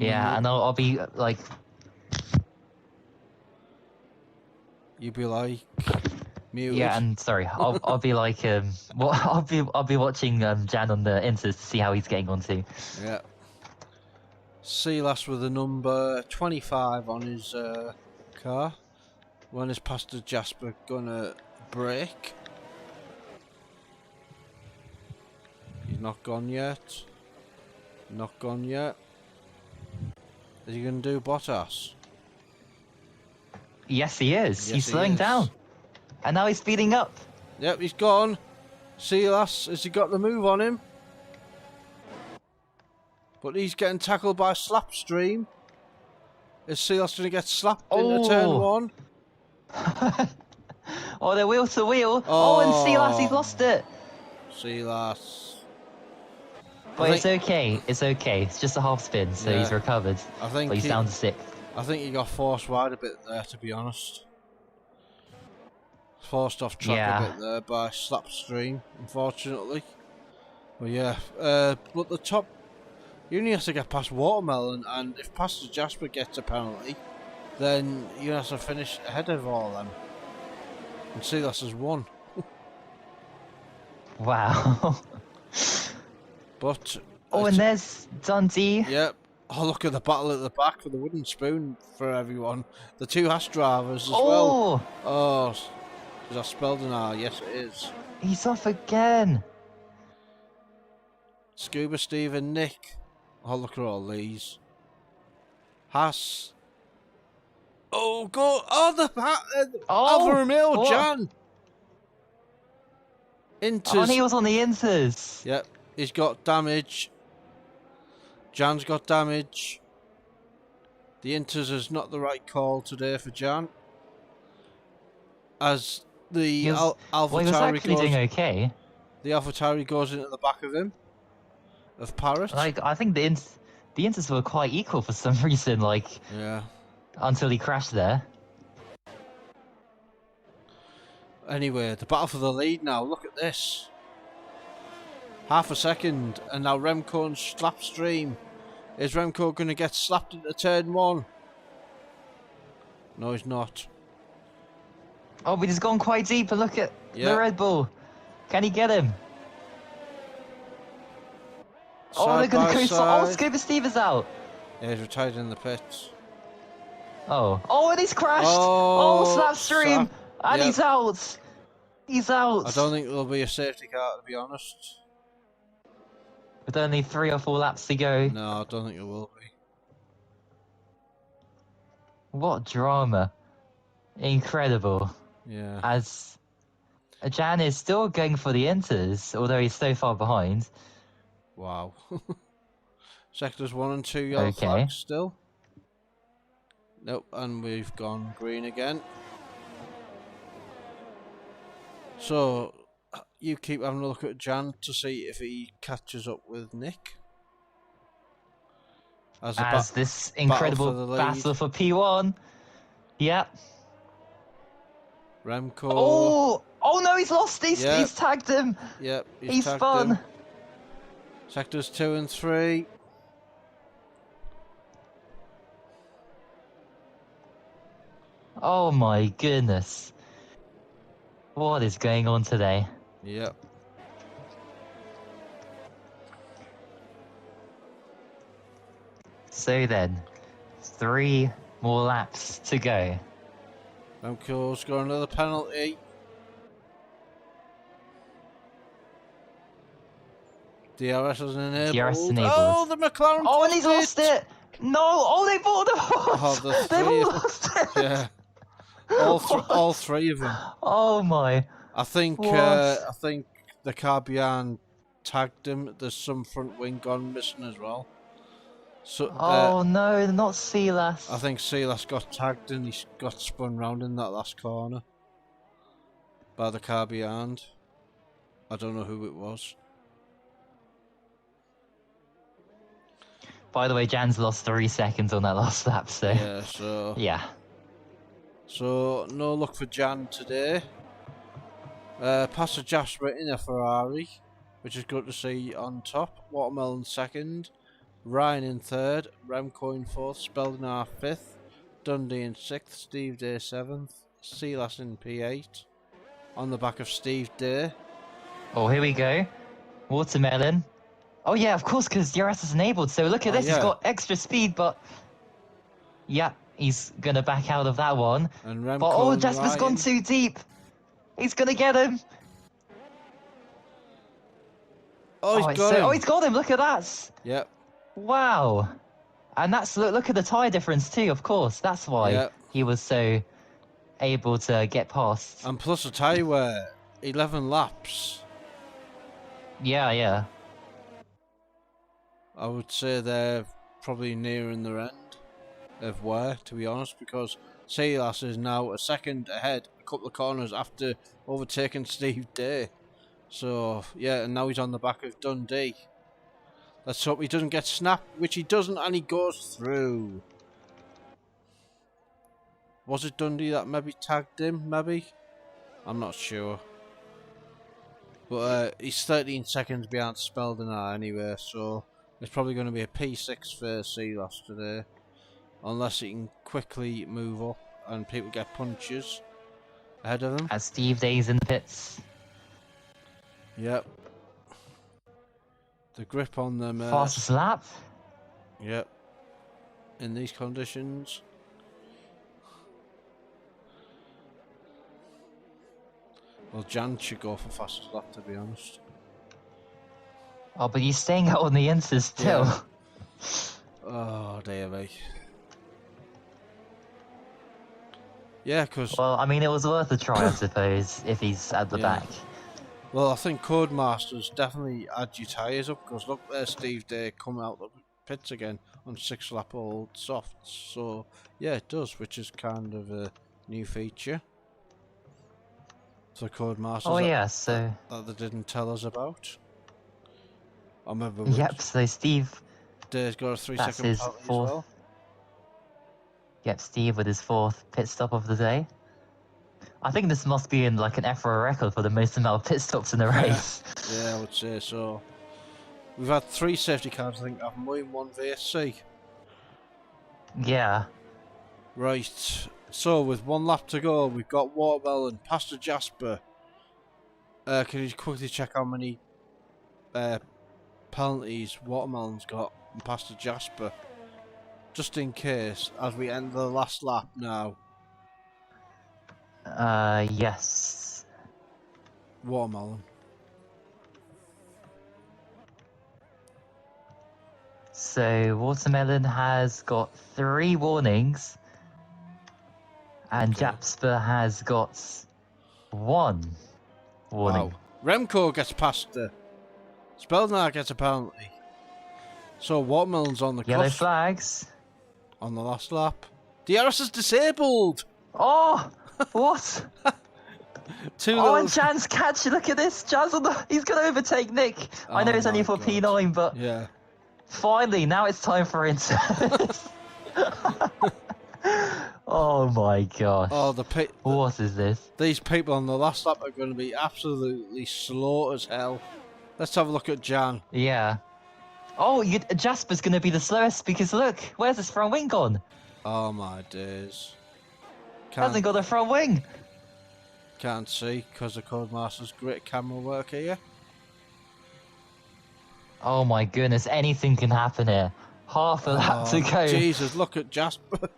Yeah, and I'll be like... You'd be like... muted. Yeah, and sorry, I'll be like well, I'll be watching Jan on the Inters to see how he's getting on too. Yeah. Silas with the number 25 on his car. When is Pastor Jasper gonna brake? He's not gone yet. Not gone yet. Is he gonna do Bottas? Yes, he is. Yes, He's he slowing is. down, and now he's speeding up. Yep, he's gone. Silas, has he got the move on him? But he's getting tackled by Slapstream. Is Silas going to get slapped into turn one? Oh, they're wheel to wheel. Oh, and Silas, he's lost it. Silas. But it's okay. It's okay. It's just a half spin, so he's recovered. I think but he's down to 6th. I think he got forced wide a bit there, to be honest. Forced off track a bit there by Slapstream, unfortunately. But yeah, but the top, you only have to get past Watermelon, and if Pastor Jasper gets a penalty, then you have to finish ahead of all them. And Silas has won. Wow. But and there's Dundee. Yep. Oh, look at the battle at the back for the wooden spoon for everyone. The 2 Haas drivers as well. Oh, is that spelled an R? Yes, it is. He's off again. Scuba Steve and Nick. Oh, look at all these. Haas. Oh, go. Oh, the Alfa Romeo, Jan. Inters. Oh, and he was on the Inters. Yep. He's got damage. Jan's got damage. The Inters is not the right call today for Jan. As the AlphaTauri goes, doing okay. The AlphaTauri goes into the back of him. Of Parrot. Like, I think the Inters were quite equal for some reason, like... Yeah. Until he crashed there. Anyway, the battle for the lead now. Look at this. Half a second, and now Remco and Slapstream. Is Remco going to get slapped into turn 1? No, he's not. Oh, but he's gone quite deep, and look at the Red Bull. Can he get him? They're going to go... Oh, Scuba Steve is out. Yeah, he's retired in the pits. Oh, and he's crashed. Slapstream. And he's out. He's out. I don't think there'll be a safety car, to be honest. With only 3 or 4 laps to go. No, I don't think it will be. What drama. Incredible. Yeah. As Jan is still going for the Inters, although he's so far behind. Wow. Sectors 1 and 2 yellow flags still. Nope, and we've gone green again. So, you keep having a look at Jan to see if he catches up with Nick. As this incredible battle for P1. Yep. Remco. Oh no, he's lost. He's tagged him. Yep, he's spun. Him. Sectors 2 and 3. Oh my goodness. What is going on today? Yep. So then, 3 more laps to go. Remco's got another penalty. DRS is enabled. DRS enabled. Oh, the McLaren. Oh, and he's lost it. No. Oh, they bought the They've all lost it. Yeah. All 3 of them. Oh my. I think the car behind tagged him. There's some front wing gone missing as well. So, no, not Silas. I think Silas got tagged and he got spun round in that last corner by the car behind. I don't know who it was. By the way, Jan's lost 3 seconds on that last lap, so... Yeah, so... Yeah. So, no luck for Jan today. Pastor Jasper in a Ferrari, which is good to see on top. Watermelon second. Ryan in third. Remco in fourth. Speldenar fifth. Dundee in sixth. Steve Day seventh. Silas in P8. On the back of Steve Day. Oh, here we go. Watermelon. Oh yeah, of course, because DRS is enabled. So look at this, he's got extra speed, but... Yeah, he's going to back out of that one. And Remco but Jasper's gone too deep. He's going to get him. Oh, he's got him. Oh, he's got him, look at that. Yep. Wow. And that's, look at the tyre difference too, of course. That's why he was so able to get past. And plus a tyre wear, 11 laps. Yeah, yeah. I would say they're probably nearing their end of where, to be honest, because Silas is now a second ahead, a couple of corners after overtaking Steve Day. So, yeah, and now he's on the back of Dundee. Let's hope he doesn't get snapped, which he doesn't, and he goes through. Was it Dundee that maybe tagged him, maybe? I'm not sure. But he's 13 seconds behind Spelden anyway, so it's probably going to be a P6 for Silas today. Unless he can quickly move up and people get punches ahead of him. As Steve Day's in the pits. Yep. The grip on them. Fastest lap. Yep. In these conditions. Well, Jan should go for fastest lap, to be honest. Oh, but he's staying out on the Inters still. Yeah. Oh, dear me. Yeah, because... Well, I mean, it was worth a try, I suppose, if he's at the back. Well, I think Codemasters definitely add your tyres up, because look, there's Steve Day coming out the pits again on 6-lap old softs. So, yeah, it does, which is kind of a new feature. So Codemasters Oh, yeah, so... that they didn't tell us about. I remember Yep, so Steve... Day's got a 3-second That's his penalty as fourth. well. Yep, Steve with his 4th pit stop of the day. I think this must be in like an FRA record for the most amount of pit stops in a race. Yeah, I would say so. We've had 3 safety cars, I think, haven't we, in one VSC? Yeah. Right, so with 1 lap to go, we've got Watermelon, Pastor Jasper. Can you quickly check how many penalties Watermelon's got and Pastor Jasper? Just in case, as we end the last lap now. Yes. Watermelon. So, Watermelon has got 3 warnings. And Okay. Jasper has got 1 warning. Wow. Remco gets past her. Spelnar gets a penalty. So Watermelon's on the Yellow cusp flags. on the last lap. DRS is disabled! Oh! What? Two Oh, little... and Jan's catch. Look at this. Jan's on the... He's going to overtake Nick. I know Oh it's only my for God. P9, but Yeah. finally, now it's time for Inters. Oh my gosh. Oh, What is this? these people on the last lap are going to be absolutely slow as hell. Let's have a look at Jan. Yeah. Oh, Jasper's going to be the slowest because look, where's his front wing gone? Oh my days. Hasn't got a front wing. Can't see because of Codemaster's great camera work here. Oh my goodness, anything can happen here. Half a lap to go. Jesus, look at Jasper.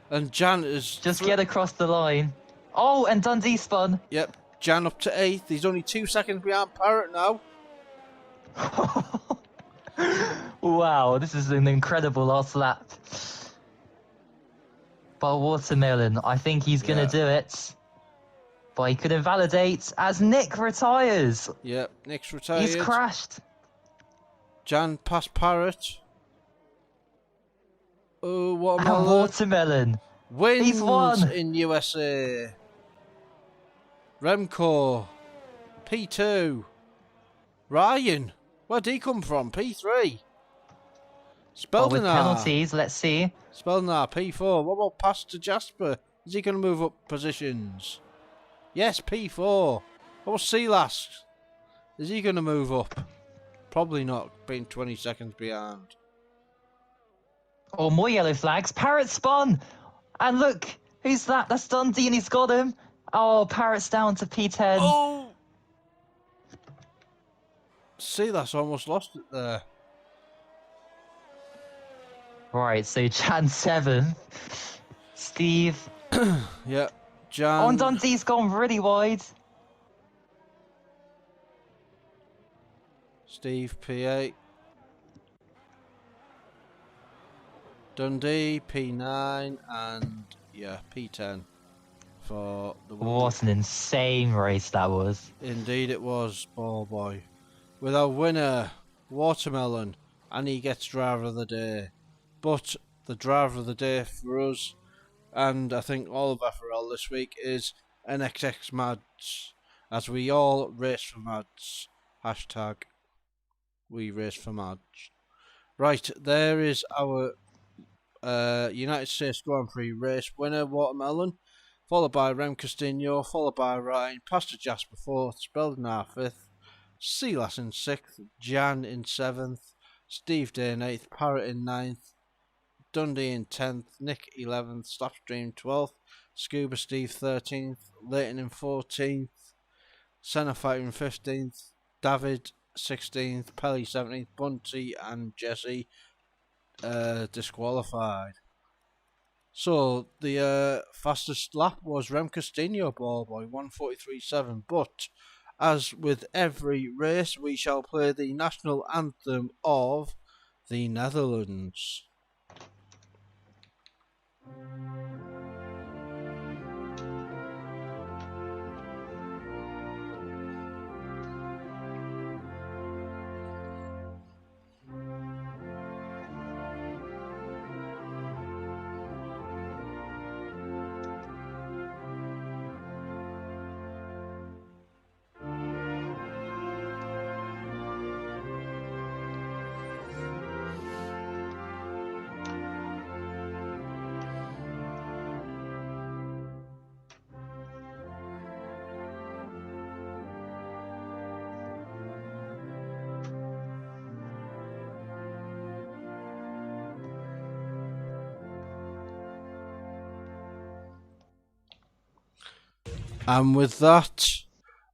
And Jan is... Just get across the line. Oh, and Dundee spun. Yep, Jan up to 8th. He's only 2 seconds behind Parrot now. Wow, this is an incredible last lap. But Watermelon, I think he's going to do it. But he could invalidate as Nick retires. Yep, Nick's retired. He's crashed. Jan past Parrot. Oh, And Watermelon Watermelon. wins He's won. in USA. Remco, P2. Ryan, where'd he come from? P3. Well, with Speldenar. penalties, let's see. Speldenar, P4. What about pass to Jasper? Is he going to move up positions? Yes, P4. What about Silas? Is he going to move up? Probably not, being 20 seconds behind. Oh, more yellow flags. Parrot spun. And look, who's that? That's Dundee and he's got him. Oh, Parrot's down to P10. Oh! Silas almost lost it there. Right, so Jan 7. Steve. Yeah, Jan. Oh, and Dundee's gone really wide. Steve, P8. Dundee, P9, and yeah, P10 for the win. What an insane race that was. Indeed it was, ball boy. with our winner, Watermelon, and he gets Driver of the Day. But the Driver of the Day for us, and I think all of FRL this week, is NXX Mads, as we all race for Mads. Hashtag we race for Mads. Right, there is our United States Grand Prix race winner, Watermelon, followed by Rem Castillo, followed by Ryan, Pastor Jasper 4th, Speldnar 5th, Sealas in 6th, Jan in 7th, Steve Day in 8th, Parrot in 9th, Dundee in 10th, Nick 11th, Slapstream 12th, Scuba Steve 13th, Leighton in 14th, Senna Fighter in 15th, David 16th, Pelly 17th, Bunty and Jesse disqualified. So the fastest lap was Rem Castillo Ballboy 1:43.7. But as with every race, we shall play the national anthem of the Netherlands. And with that,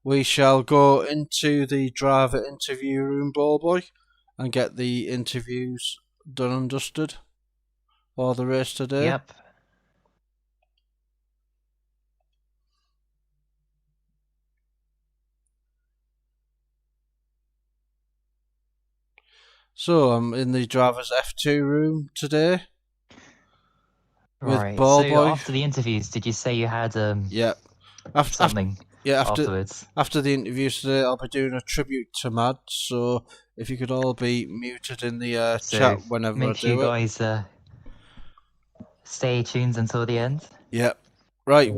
we shall go into the driver interview room, Ballboy, and get the interviews done and dusted for the race today. Yep. So I'm in the driver's F2 room today. With Right. Ballboy. So after the interviews, did you say you had Yeah. something afterwards? After the interviews today, I'll be doing a tribute to Mads. So if you could all be muted in the chat whenever I make sure do you it. guys stay tuned until the end. Yeah. Right.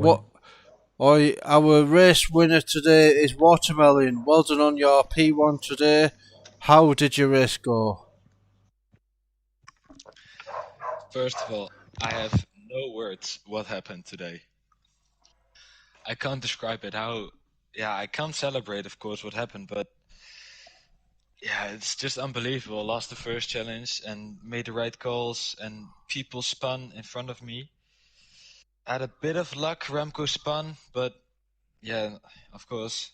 Our race winner today is Watermelon. Well done on your P1 today. How did your race go? First of all, I have no words what happened today. I can't describe it. I can't celebrate, of course, what happened, but yeah, it's just unbelievable. Lost the first challenge and made the right calls, and people spun in front of me. Had a bit of luck, Remco spun, but yeah, of course,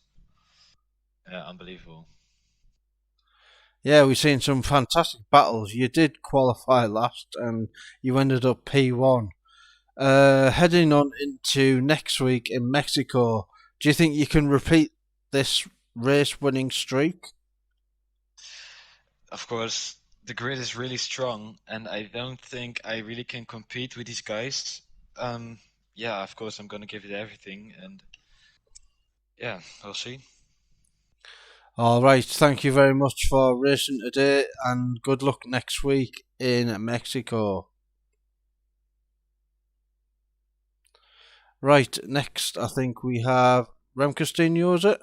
unbelievable. Yeah, we've seen some fantastic battles. You did qualify last, and you ended up P1. Heading on into next week in Mexico, do you think you can repeat this race-winning streak? Of course, the grid is really strong, and I don't think I really can compete with these guys. Of course, I'm gonna give it everything, and yeah, we'll see. All right, thank you very much for racing today, and good luck next week in Mexico. Right, next I think we have Rem Castillo, is it?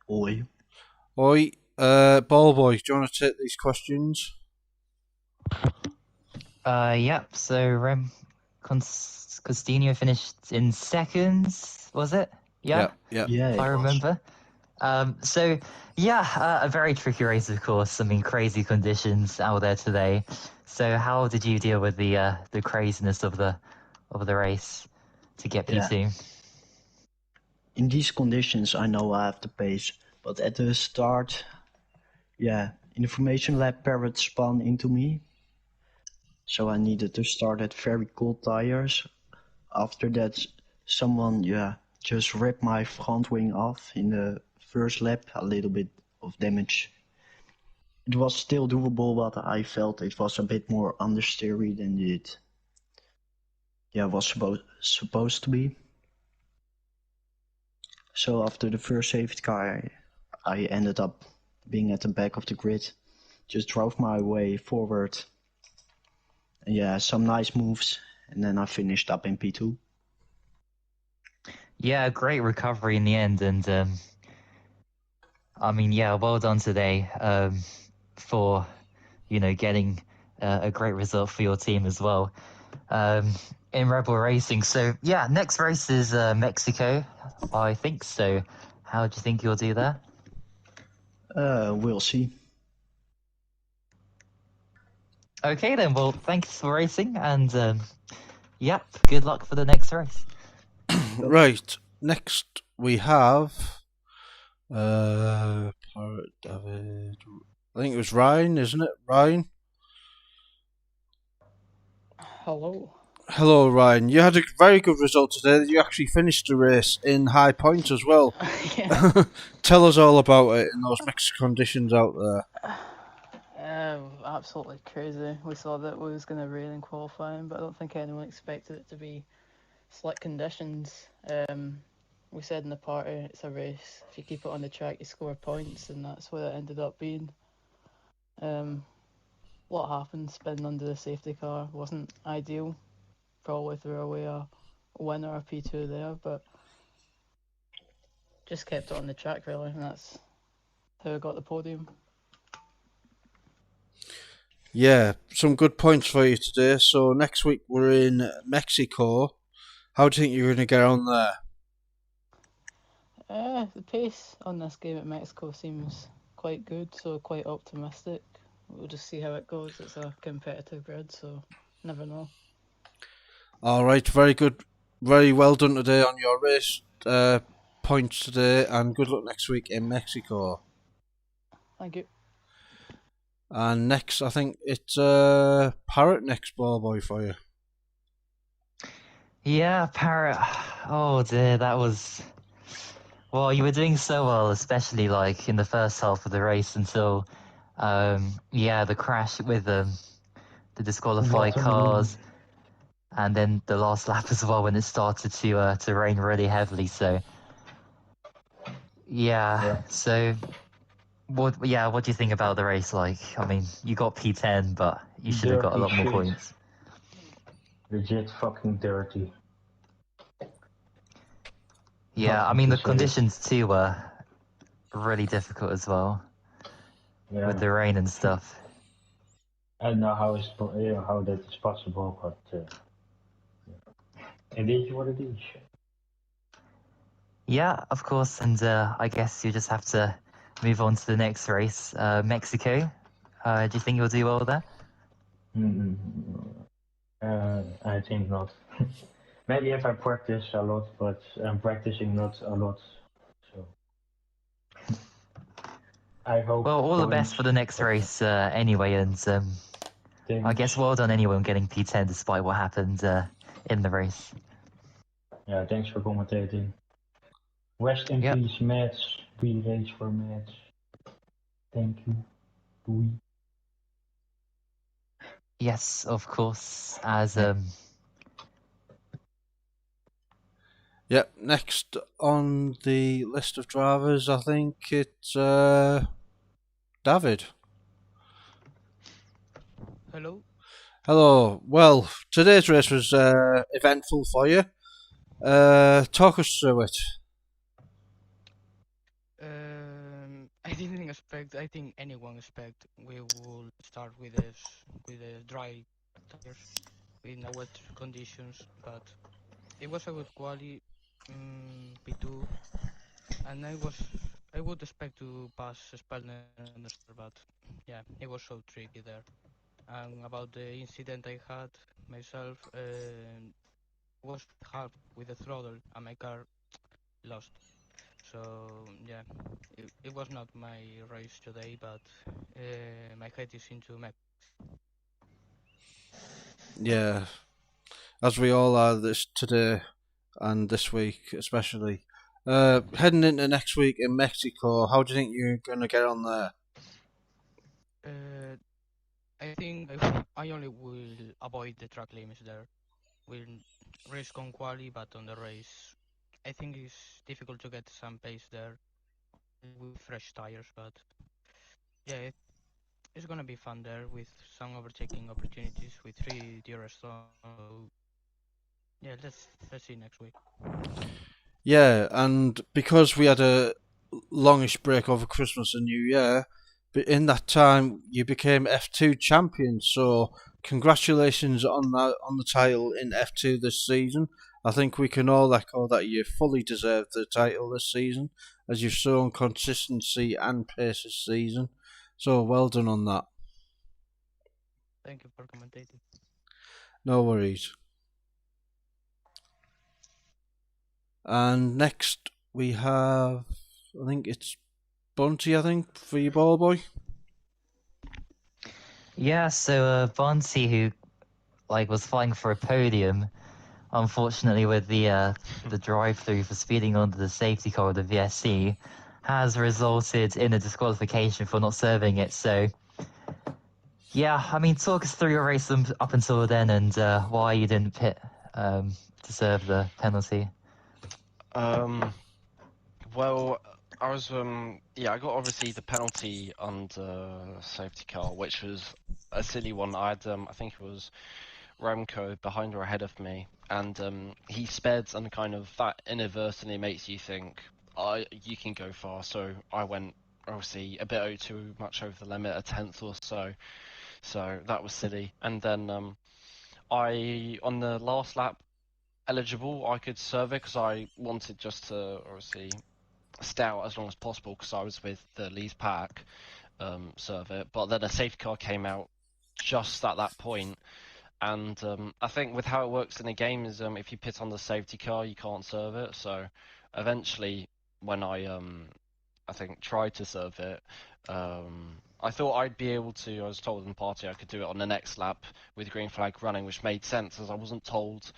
Oi. Oi, Ballboy, do you want to take these questions? Yep. So Rem Castillo finished in seconds, was it? Yeah. Yeah. Yeah, If I it was. remember. A very tricky race, of course. I mean, crazy conditions out there today. So, how did you deal with the craziness of the race to get P2? In these conditions, I know I have the pace, but at the start, in the formation lap, Parrot spun into me, so I needed to start at very cold tires. After that, someone just ripped my front wing off in the first lap, a little bit of damage. It was still doable, but I felt it was a bit more understeery than it was supposed to be. So after the first safety car, I ended up being at the back of the grid. Just drove my way forward. And yeah, some nice moves, and then I finished up in P2. Yeah, great recovery in the end, and I mean, yeah, well done today for getting a great result for your team as well in Rebel Racing. So yeah, next race is Mexico, I think. So how do you think you'll do there? We'll see. Okay then, well, thanks for racing, and yep, good luck for the next race. Right, next we have Pirate David. I think it was Ryan, isn't it? Ryan? Hello. Hello, Ryan. You had a very good result today. You actually finished the race in high points as well. Yeah. Tell us all about it in those mixed conditions out there. Absolutely crazy. We thought that it was going to rain in qualifying, but I don't think anyone expected it to be slick conditions. We said in the party, it's a race. If you keep it on the track, you score points, and that's what it ended up being. What happened, spinning under the safety car, wasn't ideal. Probably threw away a winner, a P2 there, but just kept it on the track, really, and that's how I got the podium. Yeah, some good points for you today. So next week we're in Mexico. How do you think you're going to get on there? The pace on this game at Mexico seems quite good, so quite optimistic. We'll just see how it goes. It's a competitive grid, so never know. All right, very good, very well done today on your race points today, and good luck next week in Mexico. Thank you. And next, I think it's Parrot next ball boy for you. Yeah, Parrot. Oh dear, that was. Well, you were doing so well, especially like in the first half of the race until, the crash with the disqualified cars, and then the last lap as well when it started to rain really heavily. So, yeah. So, what do you think about the race? Like, I mean, you got P10, but you should have got a lot more points. Legit fucking dirty. Yeah, I mean the conditions too were really difficult as well with the rain and stuff. I don't know how that is possible, but it is what it is. Yeah, of course, and I guess you just have to move on to the next race, Mexico. Do you think you'll do well there? I think not. Maybe if I practice a lot, but I'm practicing not a lot. So I hope. Well, all the best for the next race anyway, and I guess well done anyway on getting P10 despite what happened in the race. Yeah, thanks for commentating. Rest in peace, Mads. We race for Mads. Thank you. Doei. Yes, of course. As Yep, next on the list of drivers, I think it's David. Hello. Hello. Well, today's race was eventful for you. Talk us through it. I didn't expect. I think anyone expect we will start with the dry tires in the wet conditions, but it was a good quality P2, and I would expect to pass Spellner and the start, but yeah, it was so tricky there. And about the incident I had myself, was hard with the throttle, and my car lost. So yeah, it was not my race today, but my head is into Mac. Yeah, as we all are this today and this week especially. Heading into next week in Mexico, how do you think you're going to get on there? I think I only will avoid the track limits there. Will race on quali, but on the race, I think it's difficult to get some pace there with fresh tires. But yeah, it's gonna be fun there with some overtaking opportunities with 3 DRS zones. So yeah, let's see next week. Yeah, and because we had a longish break over Christmas and New Year, but in that time you became F2 champion. So congratulations on that, on the title in F2 this season. I think we can all echo that you fully deserve the title this season, as you've shown consistency and pace this season. So well done on that. Thank you for commentating. No worries. And next we have, I think it's Bunty, I think, for your ball boy. Yeah, so Bonsi, who was fighting for a podium, unfortunately with the drive-through for speeding under the safety car of the VSC, has resulted in a disqualification for not serving it. So yeah, I mean, talk us through your race up until then and why you didn't pit to serve the penalty. Well, I was I got obviously the penalty under safety car, which was a silly one. I had I think it was Remco behind or ahead of me, and he sped, and kind of that inadvertently makes you think, you can go far. So I went obviously a bit too much over the limit, a tenth or so. So that was silly. And then I on the last lap eligible, I could serve it because I wanted just to obviously stay out as long as possible because I was with the lead pack, serve it. But then a safety car came out just at that point, and I think with how it works in the game is if you pit on the safety car, you can't serve it. So eventually, when I think tried to serve it, I thought I'd be able to. I was told in the party I could do it on the next lap with green flag running, which made sense as I wasn't told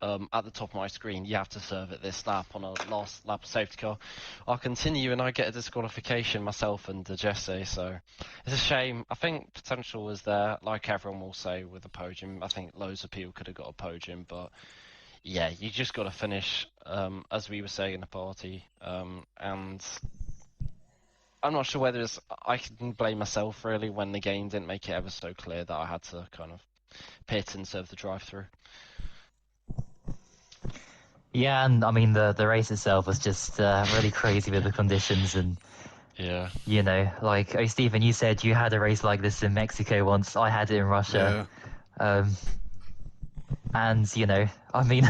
at the top of my screen you have to serve it this lap on a last lap safety car. I'll continue and I get a disqualification myself and Jesse, so it's a shame. I think potential was there, like everyone will say with the podium. I think loads of people could have got a podium, but yeah, you just got to finish, as we were saying in the party, and I'm not sure whether I can blame myself really when the game didn't make it ever so clear that I had to kind of pit and serve the drive-through. Yeah, and I mean the race itself was just really crazy with the conditions, and Yeah. you know, oh Stephen, you said you had a race like this in Mexico once. I had it in Russia, and you know, I mean,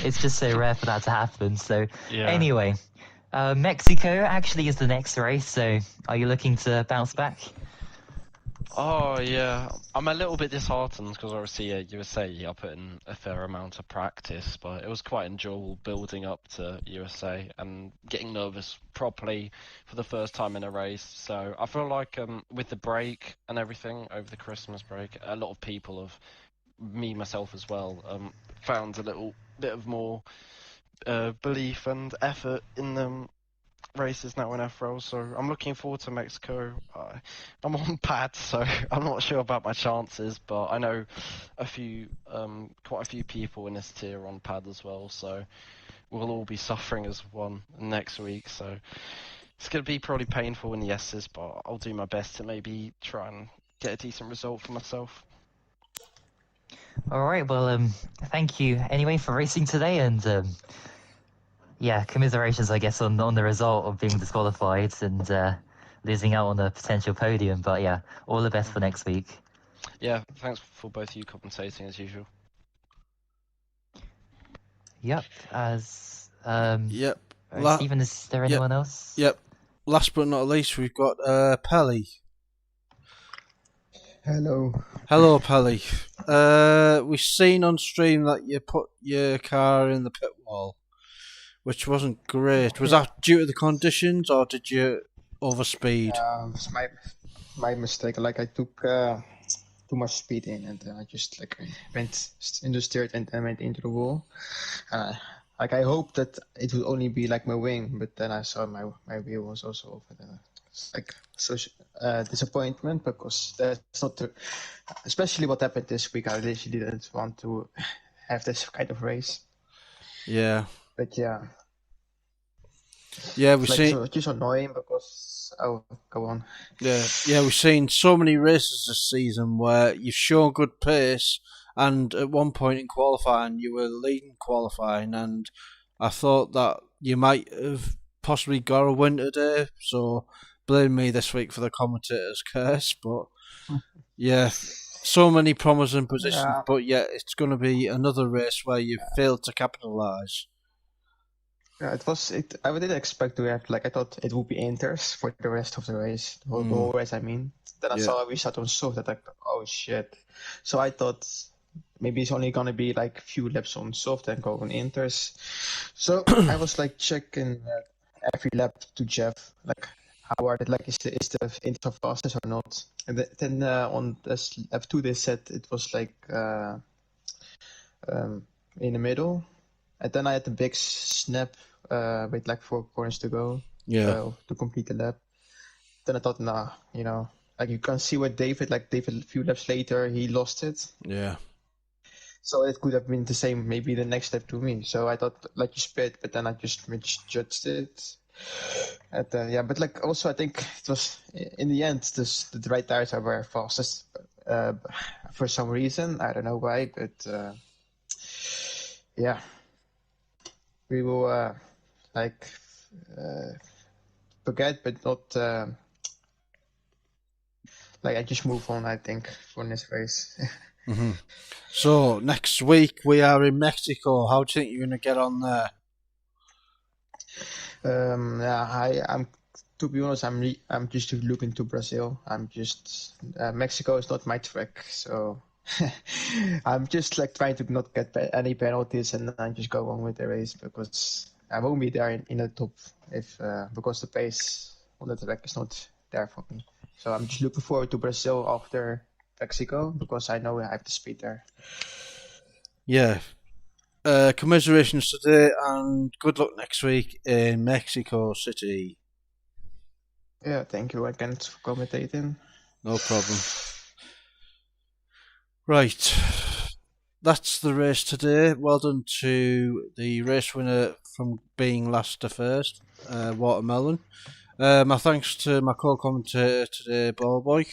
it's just so rare for that to happen. So Yeah. anyway, Mexico actually is the next race. So are you looking to bounce back? Oh yeah, I'm a little bit disheartened because obviously USA I put in a fair amount of practice, but it was quite enjoyable building up to USA and getting nervous properly for the first time in a race. So I feel like with the break and everything over the Christmas break, a lot of people have, me myself as well, found a little bit of more belief and effort in them races now in F-Roll, so I'm looking forward to Mexico. I'm on pad, so I'm not sure about my chances, but I know quite a few people in this tier are on pad as well, so we'll all be suffering as one next week, so it's going to be probably painful in the S's, but I'll do my best to maybe try and get a decent result for myself. All right, well, thank you anyway for racing today, and yeah, commiserations, I guess, on the result of being disqualified and losing out on a potential podium. But yeah, all the best for next week. Yeah, thanks for both of you commentating as usual. Yep. As Yep. Stephen, is there anyone else? Yep. Last but not least, we've got Pelly. Hello. Hello, Pelly. We've seen on stream that you put your car in the pit wall, which wasn't great. Was that due to the conditions, or did you overspeed? It's my mistake. Like I took too much speed in, and I just went in the steer and then went into the wall. Like I hoped that it would only be like my wing, but then I saw my wheel was also over there. It's like such disappointment because that's not the, especially what happened this week. I literally didn't want to have this kind of race. Yeah. But yeah. Yeah, we see. So it's just annoying because Oh, go on. Yeah, we've seen so many races this season where you've shown good pace, and at one point in qualifying you were leading qualifying, and I thought that you might have possibly got a win today. So blame me this week for the commentator's curse, but yeah, so many promising positions, Yeah. but yet it's going to be another race where you failed to capitalise. Yeah, it was. I didn't expect to have I thought it would be Inters for the rest of the race, the whole race. I mean, then I saw we sat on soft. That oh shit. So I thought maybe it's only gonna be few laps on soft and go on Inters. So I was checking every lap to Jeff, how are they is the Inter fastest or not? And then on this lap 2 they said it was in the middle, and then I had the big snap with 4 corners to go to complete the lap. Then I thought, nah, you can see what David a few laps later he lost it. Yeah. So it could have been the same, maybe the next step to me. So I thought you split, but then I just misjudged it. And yeah, but also I think it was in the end the right tires were fastest for some reason. I don't know why, but yeah, we will forget, but not I just move on. I think for this race. Mm-hmm. So next week we are in Mexico. How do you think you're going to get on there? Yeah, I'm. To be honest, I'm just looking to Brazil. I'm just Mexico is not my track, so I'm just trying to not get any penalties and then just go on with the race because I won't be there in the top if because the pace on the track is not there for me. So I'm just looking forward to Brazil after Mexico because I know I have the speed there. Yeah. Commiserations today and good luck next week in Mexico City. Yeah, thank you again for commentating. No problem. Right. That's the race today. Well done to the race winner from being last to first, Watermelon. My thanks to my co-commentator today, Ballboy.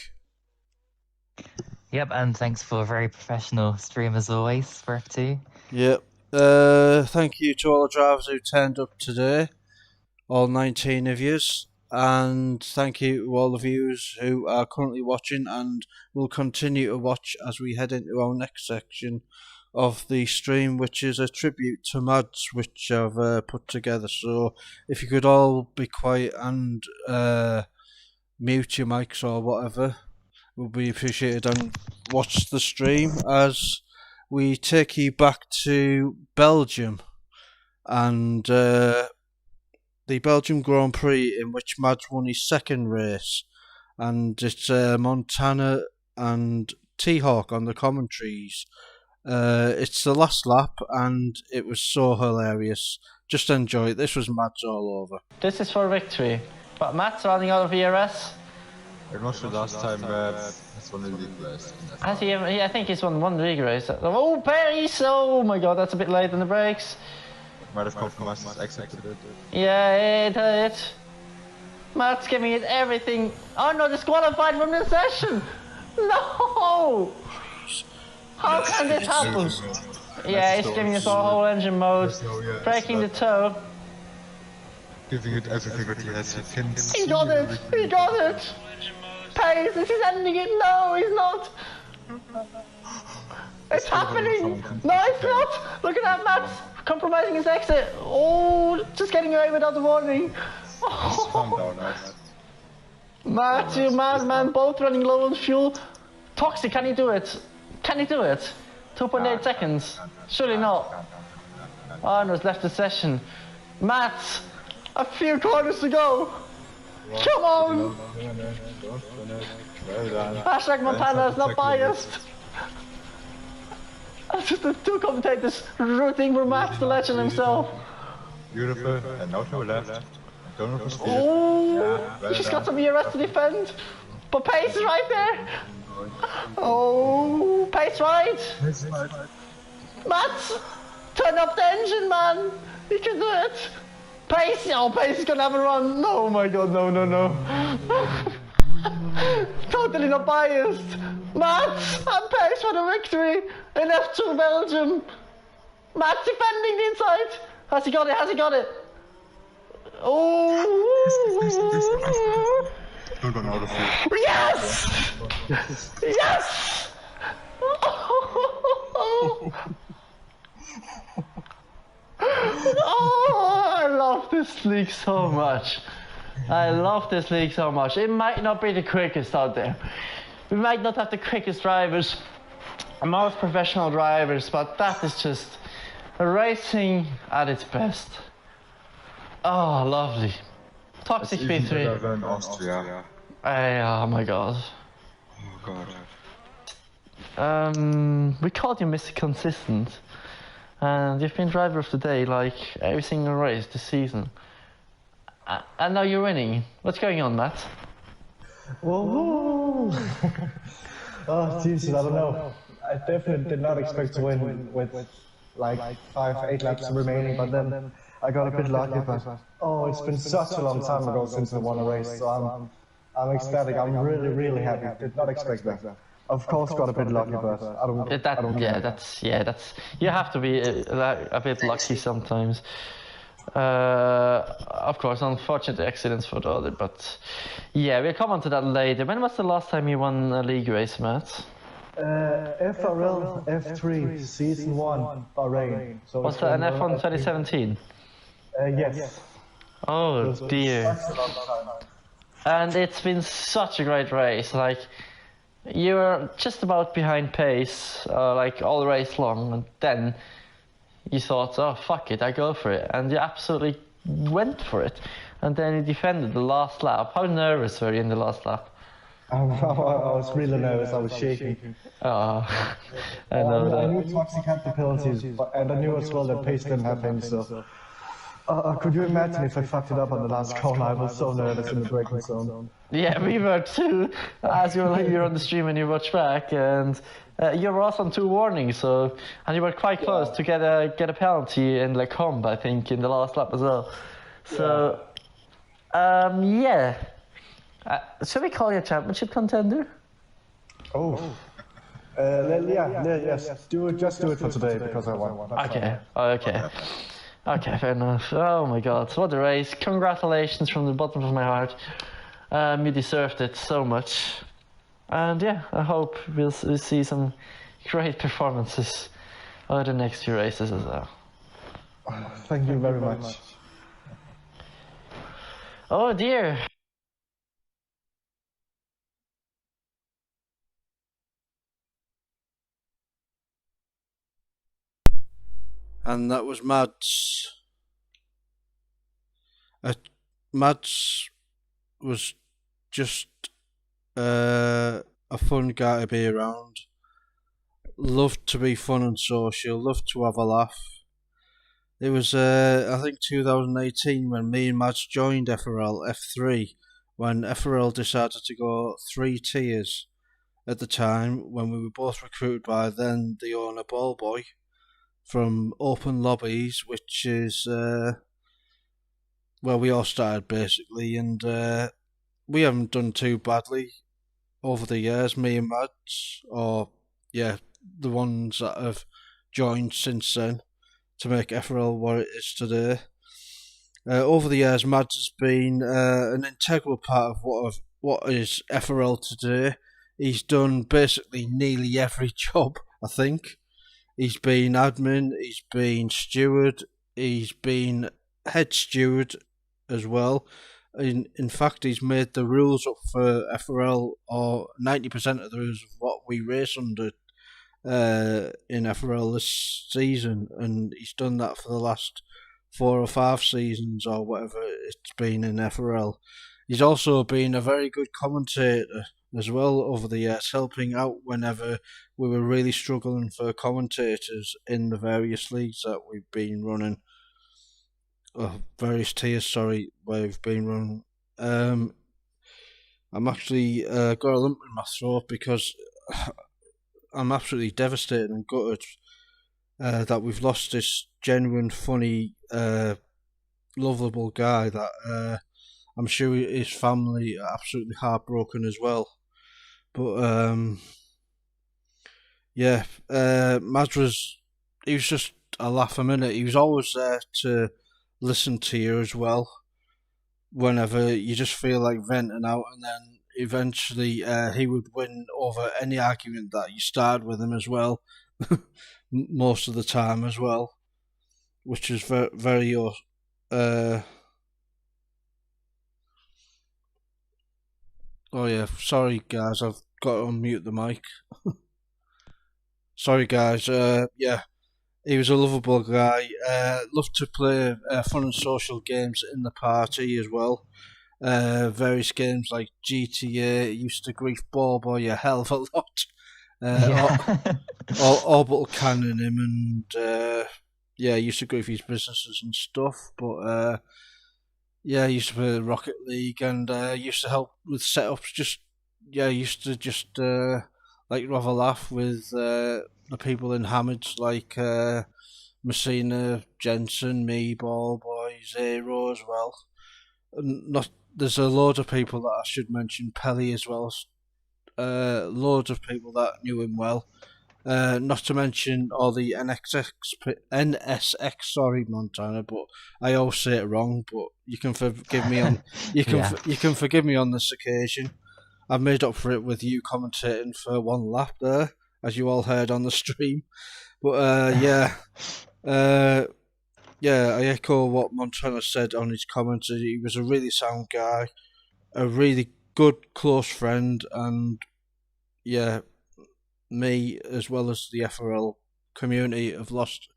Yep, and thanks for a very professional stream as always, Ref 2. Yep. Thank you to all the drivers who turned up today, all 19 of yous, and thank you to all the viewers who are currently watching and will continue to watch as we head into our next section of the stream, which is a tribute to Mads, which I've put together. So if you could all be quiet and mute your mics or whatever, would be appreciated, and watch the stream as we take you back to Belgium and the Belgium Grand Prix, in which Mads won his second race, and it's Montana and T-Hawk on the commentaries. It's the last lap and it was so hilarious. Just enjoy it. This was Mads all over. This is for victory, but Matt's running out of ERS. It was the last time he's won a league race. Has he? I think he's won one league race. Oh, Pace! Oh my god, that's a bit late in the brakes. Might have compromised his exit a bit. Yeah, it did. Matt's giving it everything. Oh no, disqualified from the session! No! How can this happen? Yeah, he's giving us our whole engine mode, breaking the toe. Giving it everything that he has. He got it! He got it! Pace, this is ending it! No, he's not! It's happening! No, it's not! Look at that, Matt's compromising his exit! Oh, just getting away without the warning! Oh. Matt, you madman, both running low on fuel. Toxic, can he do it? Can he do it? 2.8 seconds? Surely not. Arno's left the session. Matt, a few corners to go. Come on! Hashtag Montana is not biased. Just the two commentators rooting for Matt, the legend himself. Beautiful, and now to the left. Oh, she's got some ERS to defend. But Pace is right there. Oh, Pace right. Matt, turn up the engine, man. You can do it. Pace! Oh, Pace is gonna have a run! No, oh my god, no. Totally not biased! Mats and Pace for the victory in F2 Belgium! Mats defending the inside! Has he got it? Oh! Yes! Yes! Oh, I love this league so much. It might not be the quickest out there. We might not have the quickest drivers, most professional drivers, but that is just racing at its best. Oh, lovely. Toxic It's even better P3. than Austria. Oh my god. Oh god. We called you Mr. Consistent. And you've been driver of the day like every single race this season. And now you're winning. What's going on, Matt? Whoa! Oh, Jesus, I don't know. I definitely did not expect to win with like 5-8 laps remaining, but then I got a bit lucky. But it's been such a long time ago since I won a race, so I'm ecstatic. I'm really happy. Did not expect that. Of course, got a bit lucky, but I don't care. That's you have to be a bit lucky sometimes. Of course, unfortunate accidents for the other, but yeah, we'll come on to that later. When was the last time you won a league race, Matt? FRL F3 Season 1 Bahrain. So was that an F1 2017? Yes. Oh dear. And it's been such a great race. Like, you were just about behind pace, like all race long, and then you thought, oh fuck it, I go for it, and you absolutely went for it, and then you defended the last lap. How nervous were you in the last lap? I was really nervous. I was shaking. Oh, I know that. I knew Toxic had the penalties, and I knew as well that Pace didn't have any. So, could you imagine if I fucked it up on the last corner? I was so nervous in the braking zone. Yeah, we were too. As you were on the stream and you watched back, and you were also on 2 warnings, and you were quite close to get a penalty in Le Combe, I think, in the last lap as well. So, yeah. Should we call you a championship contender? Yes. Just do it for today because I won. Okay, fair enough. Oh my god, what a race. Congratulations from the bottom of my heart. You deserved it so much. And yeah, I hope we'll see some great performances over the next few races as well. Thank you very much. Oh dear. And that was Mads. Mads was just a fun guy to be around. Loved to be fun and social, loved to have a laugh. It was, I think, 2018 when me and Mads joined FRL F3, when FRL decided to go 3 tiers at the time, when we were both recruited by then the owner Ballboy from Open Lobbies, which is where we all started basically, and we haven't done too badly over the years, me and Mads, or yeah, the ones that have joined since then to make FRL what it is today. Over the years, Mads has been an integral part of what is FRL today. He's done basically nearly every job, I think. He's been admin, he's been steward, he's been head steward as well. In fact, he's made the rules up for FRL, or 90% of the rules of what we race under in FRL this season, and he's done that for the last 4 or 5 seasons or whatever it's been in FRL. He's also been a very good commentator as well over the years, helping out whenever we were really struggling for commentators in the various leagues that we've been running. Various tiers, sorry, where we've been running. I'm actually got a lump in my throat because I'm absolutely devastated and gutted that we've lost this genuine, funny lovable guy that I'm sure his family are absolutely heartbroken as well. But yeah, Mads he was just a laugh a minute. He was always there to listen to you as well. Whenever you just feel like venting out, and then eventually he would win over any argument that you started with him as well, most of the time as well, which is very, very oh yeah, sorry guys, I've got to unmute the mic. Sorry guys, yeah, he was a lovable guy. Loved to play fun and social games in the party as well. Various games like GTA. Used to grief Boy a hell of a lot. Orbital cannon him, and yeah, used to grief his businesses and stuff. But yeah, used to play Rocket League, and used to help with setups. Just used to just like to have a laugh with the people in Hammeds, like Messina, Jensen, me, Boy, Zero as well. Not there's a load of people that I should mention, Pelly as well. Loads of people that knew him well. Not to mention all the NSX, sorry Montana, but I always say it wrong. But you can forgive me on you can forgive me on this occasion. I've made up for it with you commentating for one lap there, as you all heard on the stream. But yeah, yeah, I echo what Montana said on his comments. He was a really sound guy, a really good close friend, and yeah, me as well as the FRL community have lost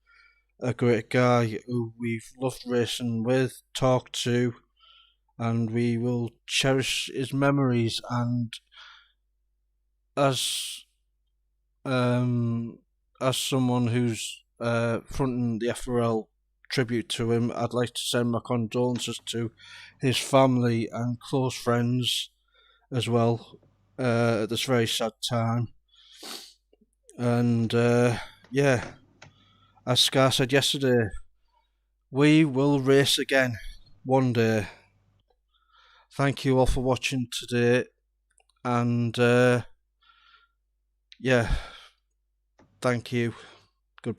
a great guy who we've loved racing with, talked to, and we will cherish his memories. And as someone who's fronting the FRL tribute to him, I'd like to send my condolences to his family and close friends as well at this very sad time. And yeah, as Scar said yesterday, we will race again one day. Thank you all for watching today, and yeah, thank you.